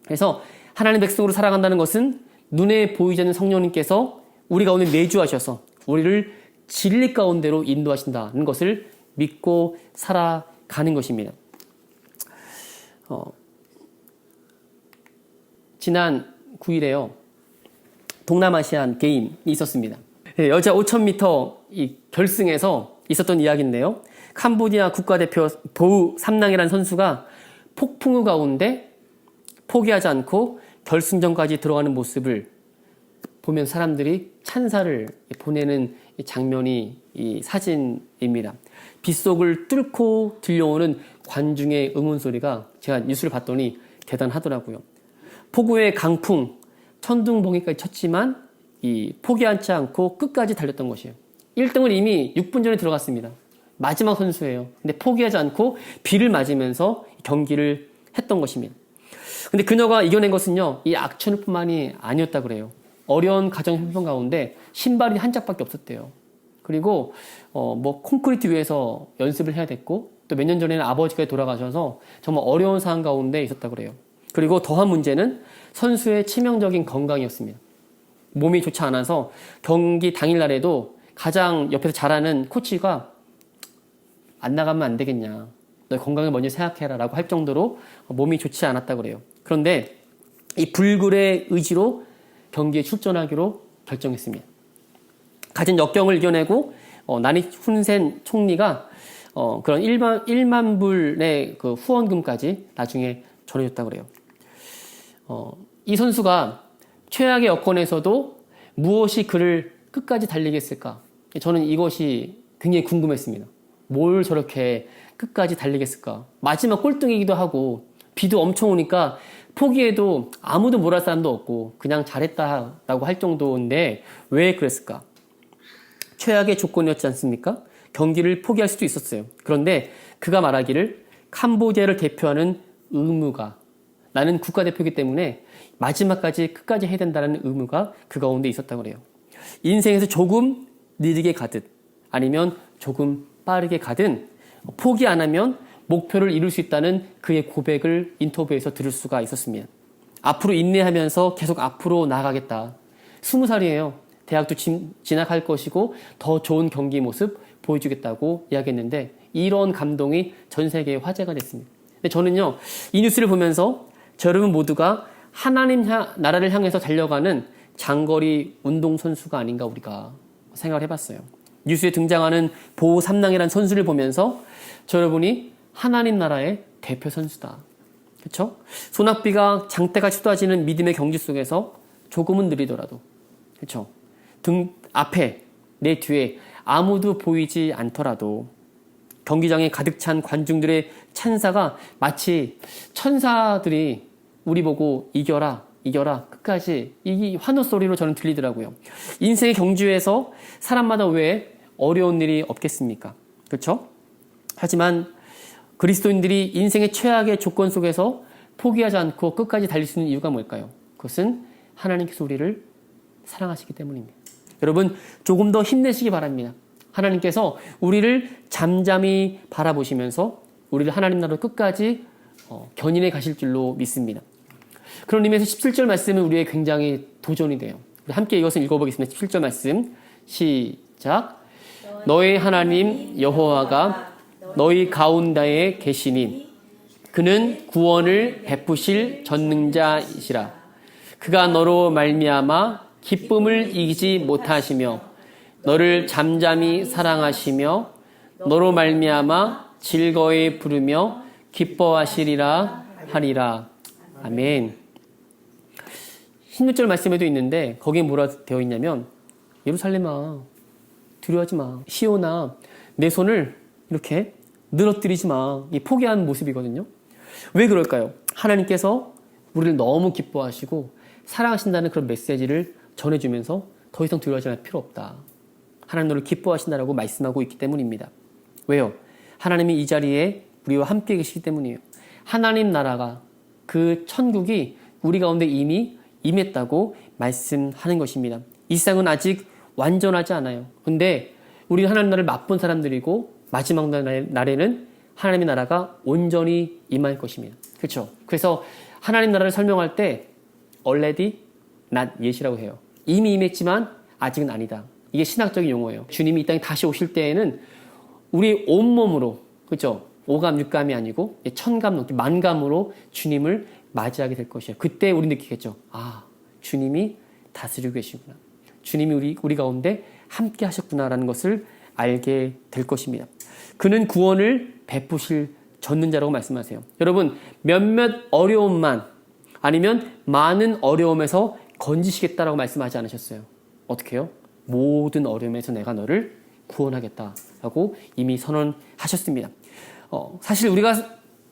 Speaker 1: 그래서 하나님 백성으로 살아간다는 것은 눈에 보이지 않는 성령님께서 우리 가운데 내주하셔서 우리를 진리 가운데로 인도하신다는 것을 믿고 살아가는 것입니다. 지난 9일에요. 동남아시안 게임이 있었습니다. 여자 5000m 이 결승에서 있었던 이야기인데요. 캄보디아 국가대표 보우 삼랑이라는 선수가 폭풍우 가운데 포기하지 않고 결승전까지 들어가는 모습을 보면 사람들이 찬사를 보내는 장면이 이 사진입니다. 빗속을 뚫고 들려오는 관중의 응원 소리가 제가 뉴스를 봤더니 대단하더라고요. 폭우의 강풍, 천둥번개까지 쳤지만 이 포기하지 않고 끝까지 달렸던 것이에요. 1등은 이미 6분 전에 들어갔습니다. 마지막 선수예요. 근데 포기하지 않고 비를 맞으면서 경기를 했던 것입니다. 근데 그녀가 이겨낸 것은요, 이 악천후뿐만이 아니었다 그래요. 어려운 가정 형편 가운데 신발이 한 짝밖에 없었대요. 그리고 뭐 콘크리트 위에서 연습을 해야 됐고, 또 몇 년 전에는 아버지가 돌아가셔서 정말 어려운 상황 가운데 있었다 그래요. 그리고 더한 문제는 선수의 치명적인 건강이었습니다. 몸이 좋지 않아서 경기 당일날에도 가장 옆에서 잘하는 코치가 안 나가면 안 되겠냐, 너 건강을 먼저 생각해라 라고 할 정도로 몸이 좋지 않았다 그래요. 그런데 이 불굴의 의지로 경기에 출전하기로 결정했습니다. 가진 역경을 이겨내고 나니 훈센 총리가 그런 1만 불의 그 후원금까지 나중에 전해줬다 그래요. 이 선수가 최악의 여건에서도 무엇이 그를 끝까지 달리게 했을까? 저는 이것이 굉장히 궁금했습니다. 뭘 저렇게 끝까지 달리겠을까? 마지막 꼴등이기도 하고 비도 엄청 오니까 포기해도 아무도 뭐랄 사람도 없고 그냥 잘했다라고 할 정도인데 왜 그랬을까? 최악의 조건이었지 않습니까? 경기를 포기할 수도 있었어요. 그런데 그가 말하기를 캄보디아를 대표하는 의무가, 나는 국가대표이기 때문에 마지막까지 끝까지 해야 된다는 의무가 그 가운데 있었다고 그래요. 인생에서 조금 느리게 가듯 아니면 조금 빠르게 가든 포기 안 하면 목표를 이룰 수 있다는 그의 고백을 인터뷰에서 들을 수가 있었습니다. 앞으로 인내하면서 계속 앞으로 나아가겠다. 20살이에요. 대학도 진학할 것이고 더 좋은 경기 모습 보여주겠다고 이야기했는데 이런 감동이 전 세계에 화제가 됐습니다. 근데 저는요, 이 뉴스를 보면서 저 여러분 모두가 하나님 나라를 향해서 달려가는 장거리 운동선수가 아닌가 우리가 생각을 해봤어요. 뉴스에 등장하는 보호 삼랑이라는 선수를 보면서 저 여러분이 하나님 나라의 대표 선수다. 그렇죠? 소낙비가 장대가 쏟아지는 믿음의 경주 속에서 조금은 느리더라도, 그렇죠? 등 앞에 내 뒤에 아무도 보이지 않더라도 경기장에 가득 찬 관중들의 찬사가 마치 천사들이 우리 보고 이겨라, 이겨라, 끝까지 이 환호 소리로 저는 들리더라고요. 인생의 경주에서 사람마다 왜 어려운 일이 없겠습니까? 그렇죠? 하지만 그리스도인들이 인생의 최악의 조건 속에서 포기하지 않고 끝까지 달릴 수 있는 이유가 뭘까요? 그것은 하나님께서 우리를 사랑하시기 때문입니다. 여러분, 조금 더 힘내시기 바랍니다. 하나님께서 우리를 잠잠히 바라보시면서 우리를 하나님 나라로 끝까지 견인해 가실 줄로 믿습니다. 그런 의미에서 17절 말씀은 우리의 굉장히 도전이 돼요. 우리 함께 이것을 읽어보겠습니다. 17절 말씀 시작. 너의 하나님 여호와가 너희 가운데에 계시니 그는 구원을 베푸실 전능자이시라. 그가 너로 말미암아 기쁨을 이기지 못하시며 너를 잠잠히 사랑하시며 너로 말미암아 즐거이 부르며 기뻐하시리라 하리라. 아멘. 16절 말씀에도 있는데 거기에 뭐라 되어 있냐면 예루살렘아 두려워하지 마. 시온아 내 손을 이렇게 늘어뜨리지 마. 이 포기한 모습이거든요. 왜 그럴까요? 하나님께서 우리를 너무 기뻐하시고 사랑하신다는 그런 메시지를 전해주면서 더 이상 두려워하지 않을 필요 없다. 하나님 너를 기뻐하신다라고 말씀하고 있기 때문입니다. 왜요? 하나님이 이 자리에 우리와 함께 계시기 때문이에요. 하나님 나라가 그 천국이 우리 가운데 이미 임했다고 말씀하는 것입니다. 이 세상은 아직 완전하지 않아요. 근데 우리는 하나님 나라를 맛본 사람들이고 마지막 날에는 하나님의 나라가 온전히 임할 것입니다. 그렇죠? 그래서 하나님 나라를 설명할 때 already not yet이라고 해요. 이미 임했지만 아직은 아니다. 이게 신학적인 용어예요. 주님이 이 땅에 다시 오실 때에는 우리 온몸으로, 그렇죠? 오감, 육감이 아니고 천감, 만감으로 주님을 맞이하게 될 것이에요. 그때 우리 느끼겠죠. 아, 주님이 다스리고 계시구나. 주님이 우리 가운데 함께 하셨구나라는 것을 알게 될 것입니다. 그는 구원을 베푸실 전능자라고 말씀하세요. 여러분, 몇몇 어려움만 아니면 많은 어려움에서 건지시겠다라고 말씀하지 않으셨어요. 어떻게 해요? 모든 어려움에서 내가 너를 구원하겠다라고 이미 선언하셨습니다. 사실 우리가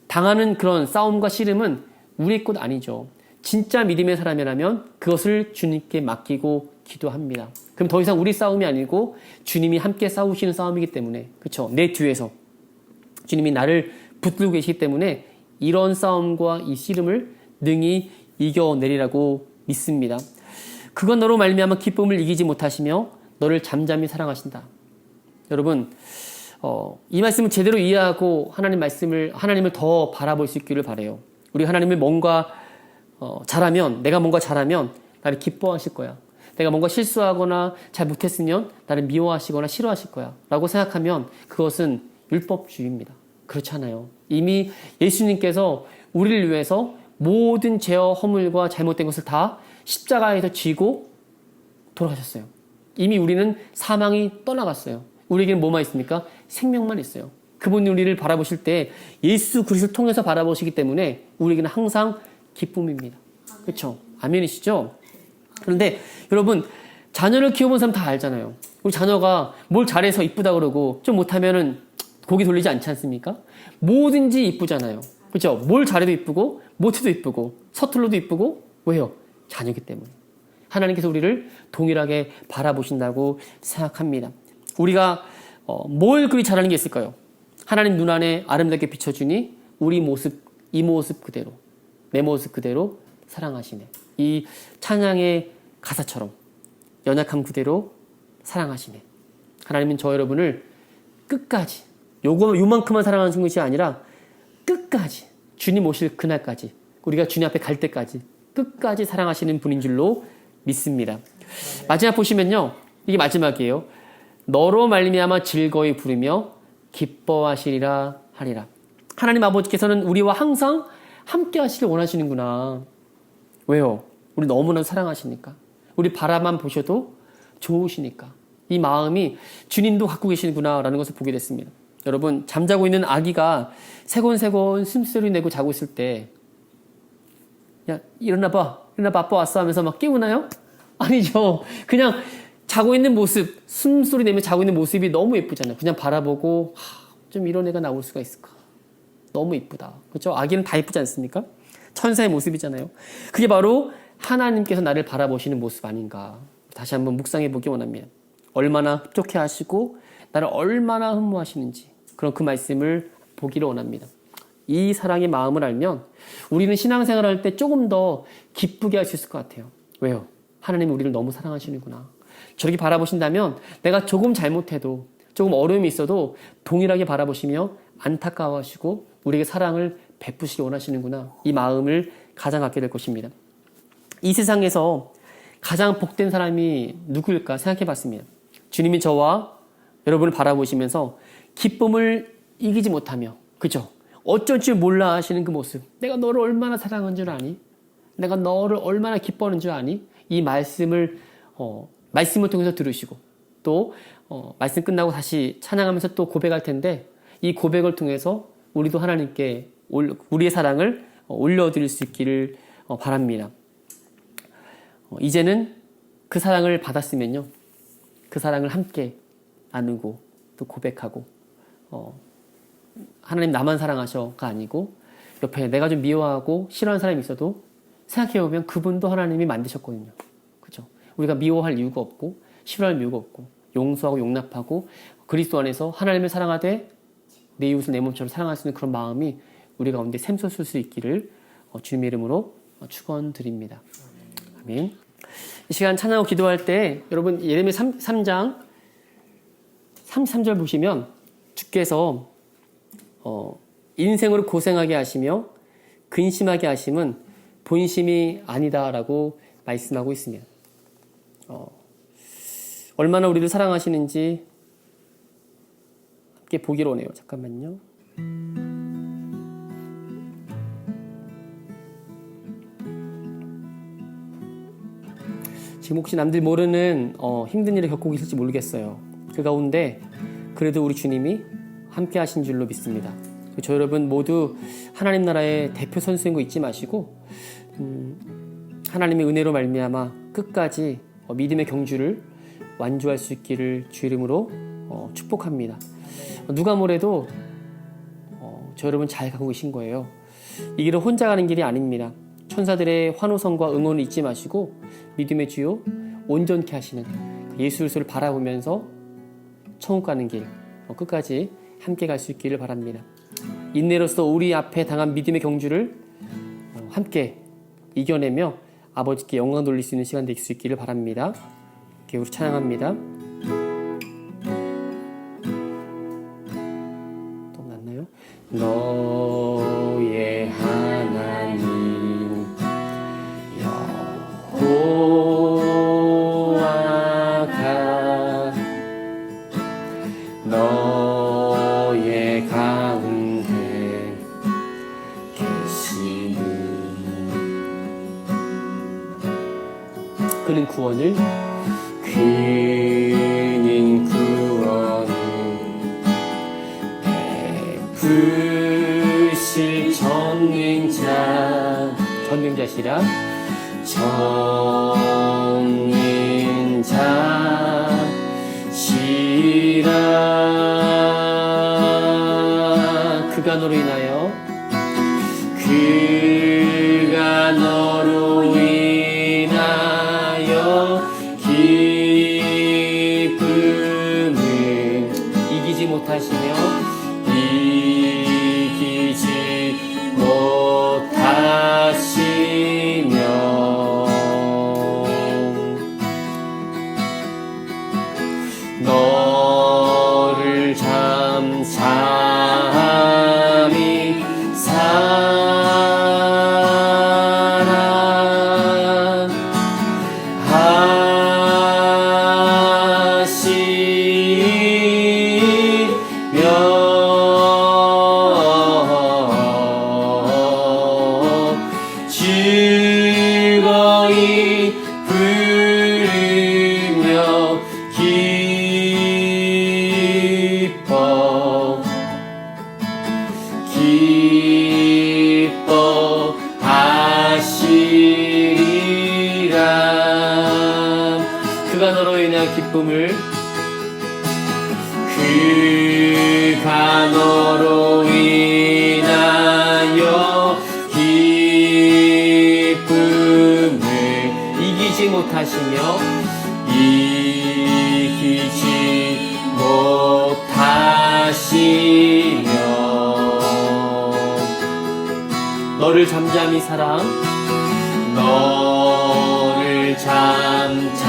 Speaker 1: 당하는 그런 싸움과 씨름은 우리의 것 아니죠. 진짜 믿음의 사람이라면 그것을 주님께 맡기고 기도합니다. 그럼 더 이상 우리 싸움이 아니고 주님이 함께 싸우시는 싸움이기 때문에, 그렇죠? 내 뒤에서 주님이 나를 붙들고 계시기 때문에 이런 싸움과 이 씨름을 능히 이겨내리라고 믿습니다. 그건 너로 말미암아 기쁨을 이기지 못하시며 너를 잠잠히 사랑하신다. 여러분, 이 말씀을 제대로 이해하고 하나님을 더 바라볼 수 있기를 바라요. 우리 하나님을 내가 뭔가 잘하면 나를 기뻐하실 거야. 내가 뭔가 실수하거나 잘 못했으면 나를 미워하시거나 싫어하실 거야. 라고 생각하면 그것은 율법주의입니다. 그렇지 않아요. 이미 예수님께서 우리를 위해서 모든 죄와 허물과 잘못된 것을 다 십자가에서 지고 돌아가셨어요. 이미 우리는 사망이 떠나갔어요. 우리에게는 뭐만 있습니까? 생명만 있어요. 그분이 우리를 바라보실 때 예수 그리스도를 통해서 바라보시기 때문에 우리에게는 항상 기쁨입니다. 그렇죠? 아멘이시죠? 그런데 여러분, 자녀를 키워본 사람 다 알잖아요. 우리 자녀가 뭘 잘해서 이쁘다 그러고 좀 못하면은 고개 돌리지 않지 않습니까? 뭐든지 이쁘잖아요. 그렇죠? 뭘 잘해도 이쁘고 못해도 이쁘고 서툴러도 이쁘고. 왜요? 자녀이기 때문에. 하나님께서 우리를 동일하게 바라보신다고 생각합니다. 우리가 뭘 그리 잘하는 게 있을까요? 하나님 눈 안에 아름답게 비춰주니 우리 모습, 이 모습 그대로, 내 모습 그대로 사랑하시네. 이 찬양의 가사처럼 연약함 그대로 사랑하시네. 하나님은 저 여러분을 끝까지, 요만큼만 사랑하는 것이 아니라 끝까지, 주님 오실 그날까지, 우리가 주님 앞에 갈 때까지 끝까지 사랑하시는 분인 줄로 믿습니다. 마지막 보시면요, 이게 마지막이에요. 너로 말미암아 즐거이 부르며 기뻐하시리라 하리라. 하나님 아버지께서는 우리와 항상 함께 하시길 원하시는구나. 왜요? 우리 너무나 사랑하시니까. 우리 바라만 보셔도 좋으시니까. 이 마음이 주님도 갖고 계시는구나라는 것을 보게 됐습니다. 여러분, 잠자고 있는 아기가 세곤세곤 숨소리 내고 자고 있을 때, 야, 일어나봐, 아빠 왔어 하면서 막 깨우나요? 아니죠. 그냥 자고 있는 모습, 숨소리 내며 자고 있는 모습이 너무 예쁘잖아요. 그냥 바라보고, 좀 이런 애가 나올 수가 있을까? 너무 예쁘다. 그렇죠? 아기는 다 예쁘지 않습니까? 천사의 모습이잖아요. 그게 바로 하나님께서 나를 바라보시는 모습 아닌가. 다시 한번 묵상해 보기 원합니다. 얼마나 흡족해 하시고 나를 얼마나 흠모하시는지, 그런 그 말씀을 보기를 원합니다. 이 사랑의 마음을 알면 우리는 신앙생활을 할 때 조금 더 기쁘게 할 수 있을 것 같아요. 왜요? 하나님이 우리를 너무 사랑하시는구나. 저렇게 바라보신다면 내가 조금 잘못해도, 조금 어려움이 있어도 동일하게 바라보시며 안타까워하시고 우리에게 사랑을 베푸시기 원하시는구나. 이 마음을 가장 갖게 될 것입니다. 이 세상에서 가장 복된 사람이 누구일까 생각해 봤습니다. 주님이 저와 여러분을 바라보시면서 기쁨을 이기지 못하며, 그죠? 어쩔 줄 몰라 하시는 그 모습. 내가 너를 얼마나 사랑하는 줄 아니? 내가 너를 얼마나 기뻐하는 줄 아니? 이 말씀을 통해서 들으시고, 또 말씀 끝나고 다시 찬양하면서 또 고백할 텐데, 이 고백을 통해서 우리도 하나님께 우리의 사랑을 올려드릴 수 있기를 바랍니다. 이제는 그 사랑을 받았으면요, 그 사랑을 함께 나누고 또 고백하고, 하나님 나만 사랑하셔가 아니고 옆에 내가 좀 미워하고 싫어하는 사람이 있어도 생각해보면 그분도 하나님이 만드셨거든요. 그렇죠? 우리가 미워할 이유가 없고 싫어할 이유가 없고 용서하고 용납하고 그리스도 안에서 하나님을 사랑하되 내 이웃을 내 몸처럼 사랑할 수 있는 그런 마음이 우리 가운데 샘솟을 수 있기를 주님의 이름으로 축원드립니다. 아멘. 이 시간 찬양하고 기도할 때 여러분 예레미야 3장 33절 보시면 주께서 인생으로 고생하게 하시며 근심하게 하심은 본심이 아니다라고 말씀하고 있습니다. 얼마나 우리를 사랑하시는지 함께 보기로 오네요. 잠깐만요. 지금 혹시 남들 모르는 힘든 일을 겪고 계실지 모르겠어요. 그 가운데 그래도 우리 주님이 함께 하신 줄로 믿습니다. 저 여러분 모두 하나님 나라의 대표 선수인 거 잊지 마시고 하나님의 은혜로 말미암아 끝까지 믿음의 경주를 완주할 수 있기를 주 이름으로 축복합니다. 누가 뭐래도 저 여러분 잘 가고 계신 거예요. 이 길은 혼자 가는 길이 아닙니다. 천사들의 환호성과 응원을 잊지 마시고 믿음의 주요 온전케 하시는 예수 그리스도를 바라보면서 천국 가는 길 끝까지 함께 갈 수 있기를 바랍니다. 인내로서 우리 앞에 당한 믿음의 경주를 함께 이겨내며 아버지께 영광 돌릴 수 있는 시간 될 수 있기를 바랍니다. 우리 찬양합니다. 또 났나요? 너의 하나님 여호와가 너의 가운데 계시니 그는 구원을 베푸실 전능자시라 그가 너로 인하여 기쁨을 이기지 못하시며 너를 잠잠히 즐거이 부르며 기뻐하시리라. 그가 너로 인한 기쁨을 그가 너로 인하여 기쁨을 이기지 못하시며 너를 잠잠히 사랑 너를 잠잠히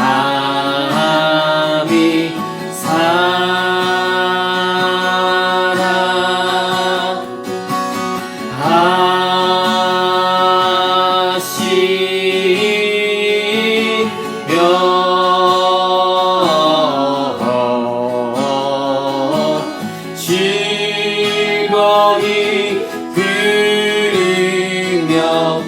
Speaker 1: 즐거이 부르며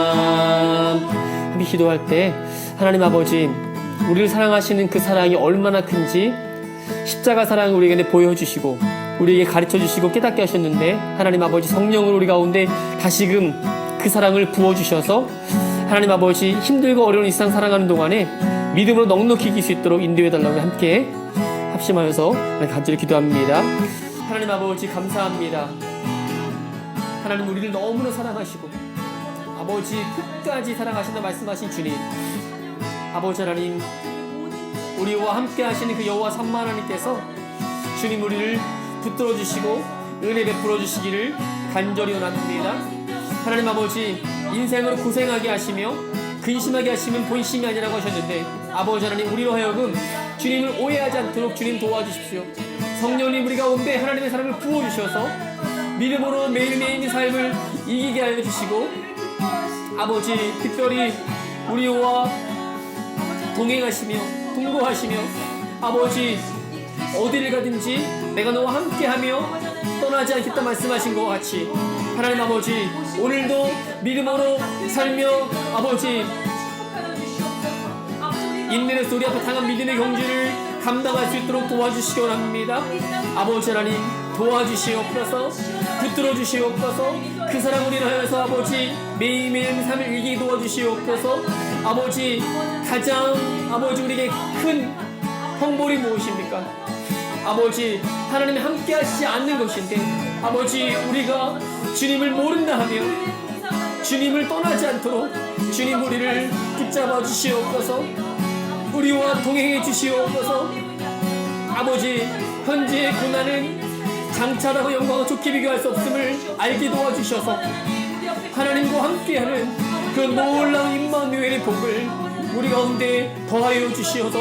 Speaker 1: 기뻐하시리라. 함께 기도할 때 하나님 아버지 우리를 사랑하시는 그 사랑이 얼마나 큰지 십자가 사랑을 우리에게 보여주시고 우리에게 가르쳐주시고 깨닫게 하셨는데 하나님 아버지 성령을 우리 가운데 다시금 그 사랑을 부어주셔서 하나님 아버지 힘들고 어려운 이 세상 살아가는 동안에 믿음으로 넉넉히 이길 수 있도록 인도해달라고 함께 합심하여서 간절히 기도합니다. 하나님 아버지 감사합니다. 하나님 우리를 너무나 사랑하시고 아버지 끝까지 사랑하신다 말씀하신 주님 아버지 하나님 우리와 함께 하시는 그 여호와 삼마 하나님께서 주님 우리를 붙들어 주시고 은혜 베풀어 주시기를 간절히 원합니다. 하나님 아버지 인생으로 고생하게 하시며 근심하게 하시면 본심이 아니라고 하셨는데 아버지 하나님 우리로 하여금 주님을 오해하지 않도록 주님 도와주십시오. 성령님 우리 가운데 하나님의 사랑을 부어주셔서 믿음으로 매일매일 삶을 이기게 하여 주시고 아버지 특별히 우리와 동행하시며 동거하시며 아버지 어디를 가든지 내가 너와 함께하며 떠나지 않겠다 말씀하신 것 같이 하나님 아버지 오늘도 믿음으로 살며 아버지 인내로서 우리 앞에 당한 믿음의 경주를 감당할 수 있도록 도와주시기 원합니다. 아버지 하나님 도와주시옵소서 붙들어 주시옵소서 그 사랑 우리를 하여서 아버지 매일매일 삶을 이기게 도와주시옵소서 아버지, 가장 아버지 우리에게 큰 형벌이 무엇입니까? 아버지, 하나님이 함께 하시지 않는 것인데 아버지, 우리가 주님을 모른다 하면 주님을 떠나지 않도록 주님 우리를 붙잡아 주시옵소서. 우리와 동행해 주시옵소서. 아버지, 현재의 고난은 장차라고 영광을 좋게 비교할 수 없음을 알게 도와주셔서 하나님과 함께하는 그 놀라운 임마누엘의 복을 우리 가운데 더하여 주시어서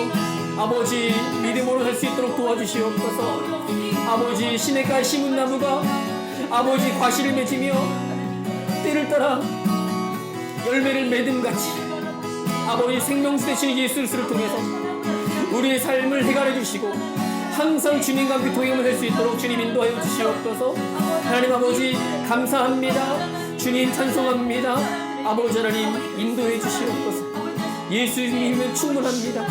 Speaker 1: 아버지, 믿음으로 살 수 있도록 도와주시옵소서. 아버지, 시냇가의 시문나무가 아버지 과실을 맺으며 때를 따라 열매를 맺음같이 아버지, 생명수 되시는 예수 그리스도를 통해서 우리의 삶을 해결해 주시고 항상 주님과 함께 동행을 할 수 있도록 주님 인도하여 주시옵소서. 하나님 아버지, 감사합니다. 주님 찬송합니다. 아버지 하나님, 인도해 주시옵소서. 예수님이면 충분합니다.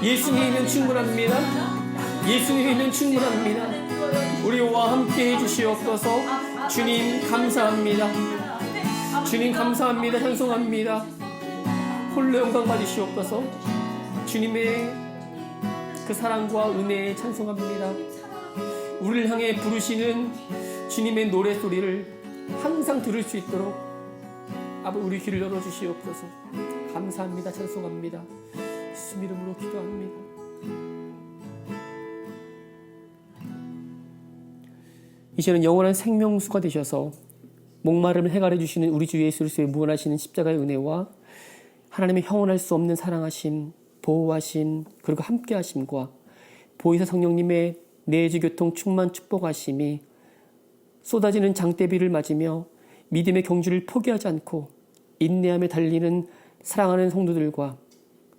Speaker 1: 예수님이면 충분합니다. 예수님이면 충분합니다. 우리와 함께 해주시옵소서. 주님 감사합니다. 주님 감사합니다. 찬송합니다. 홀로 영광 받으시옵소서. 주님의 그 사랑과 은혜에 찬송합니다. 우리를 향해 부르시는 주님의 노래소리를 항상 들을 수 있도록 아버지, 우리 귀를 열어주시옵소서. 감사합니다. 찬송합니다. 예수 이름으로 기도합니다. 이제는 영원한 생명수가 되셔서 목마름을 해결해 주시는 우리 주 예수 그리스도의 무한하시는 십자가의 은혜와 하나님의 형언할 수 없는 사랑하심, 보호하심, 그리고 함께하심과 보혜사 성령님의 내주교통 충만 축복하심이 쏟아지는 장대비를 맞으며 믿음의 경주를 포기하지 않고 인내하며 달리는 사랑하는 성도들과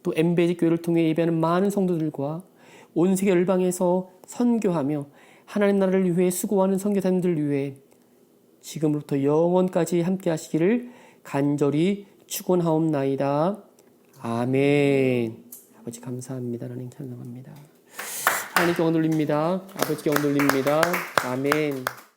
Speaker 1: 또 엠베지 교회를 통해 예배하는 많은 성도들과 온 세계 열방에서 선교하며 하나님 나라를 위해 수고하는 선교사님들 위해 지금부터 영원까지 함께 하시기를 간절히 축원하옵나이다. 아멘. 아버지 감사합니다. 하나님 찬양합니다. 하나님께 영광 돌립니다. 아버지께 영광 돌립니다. 아멘.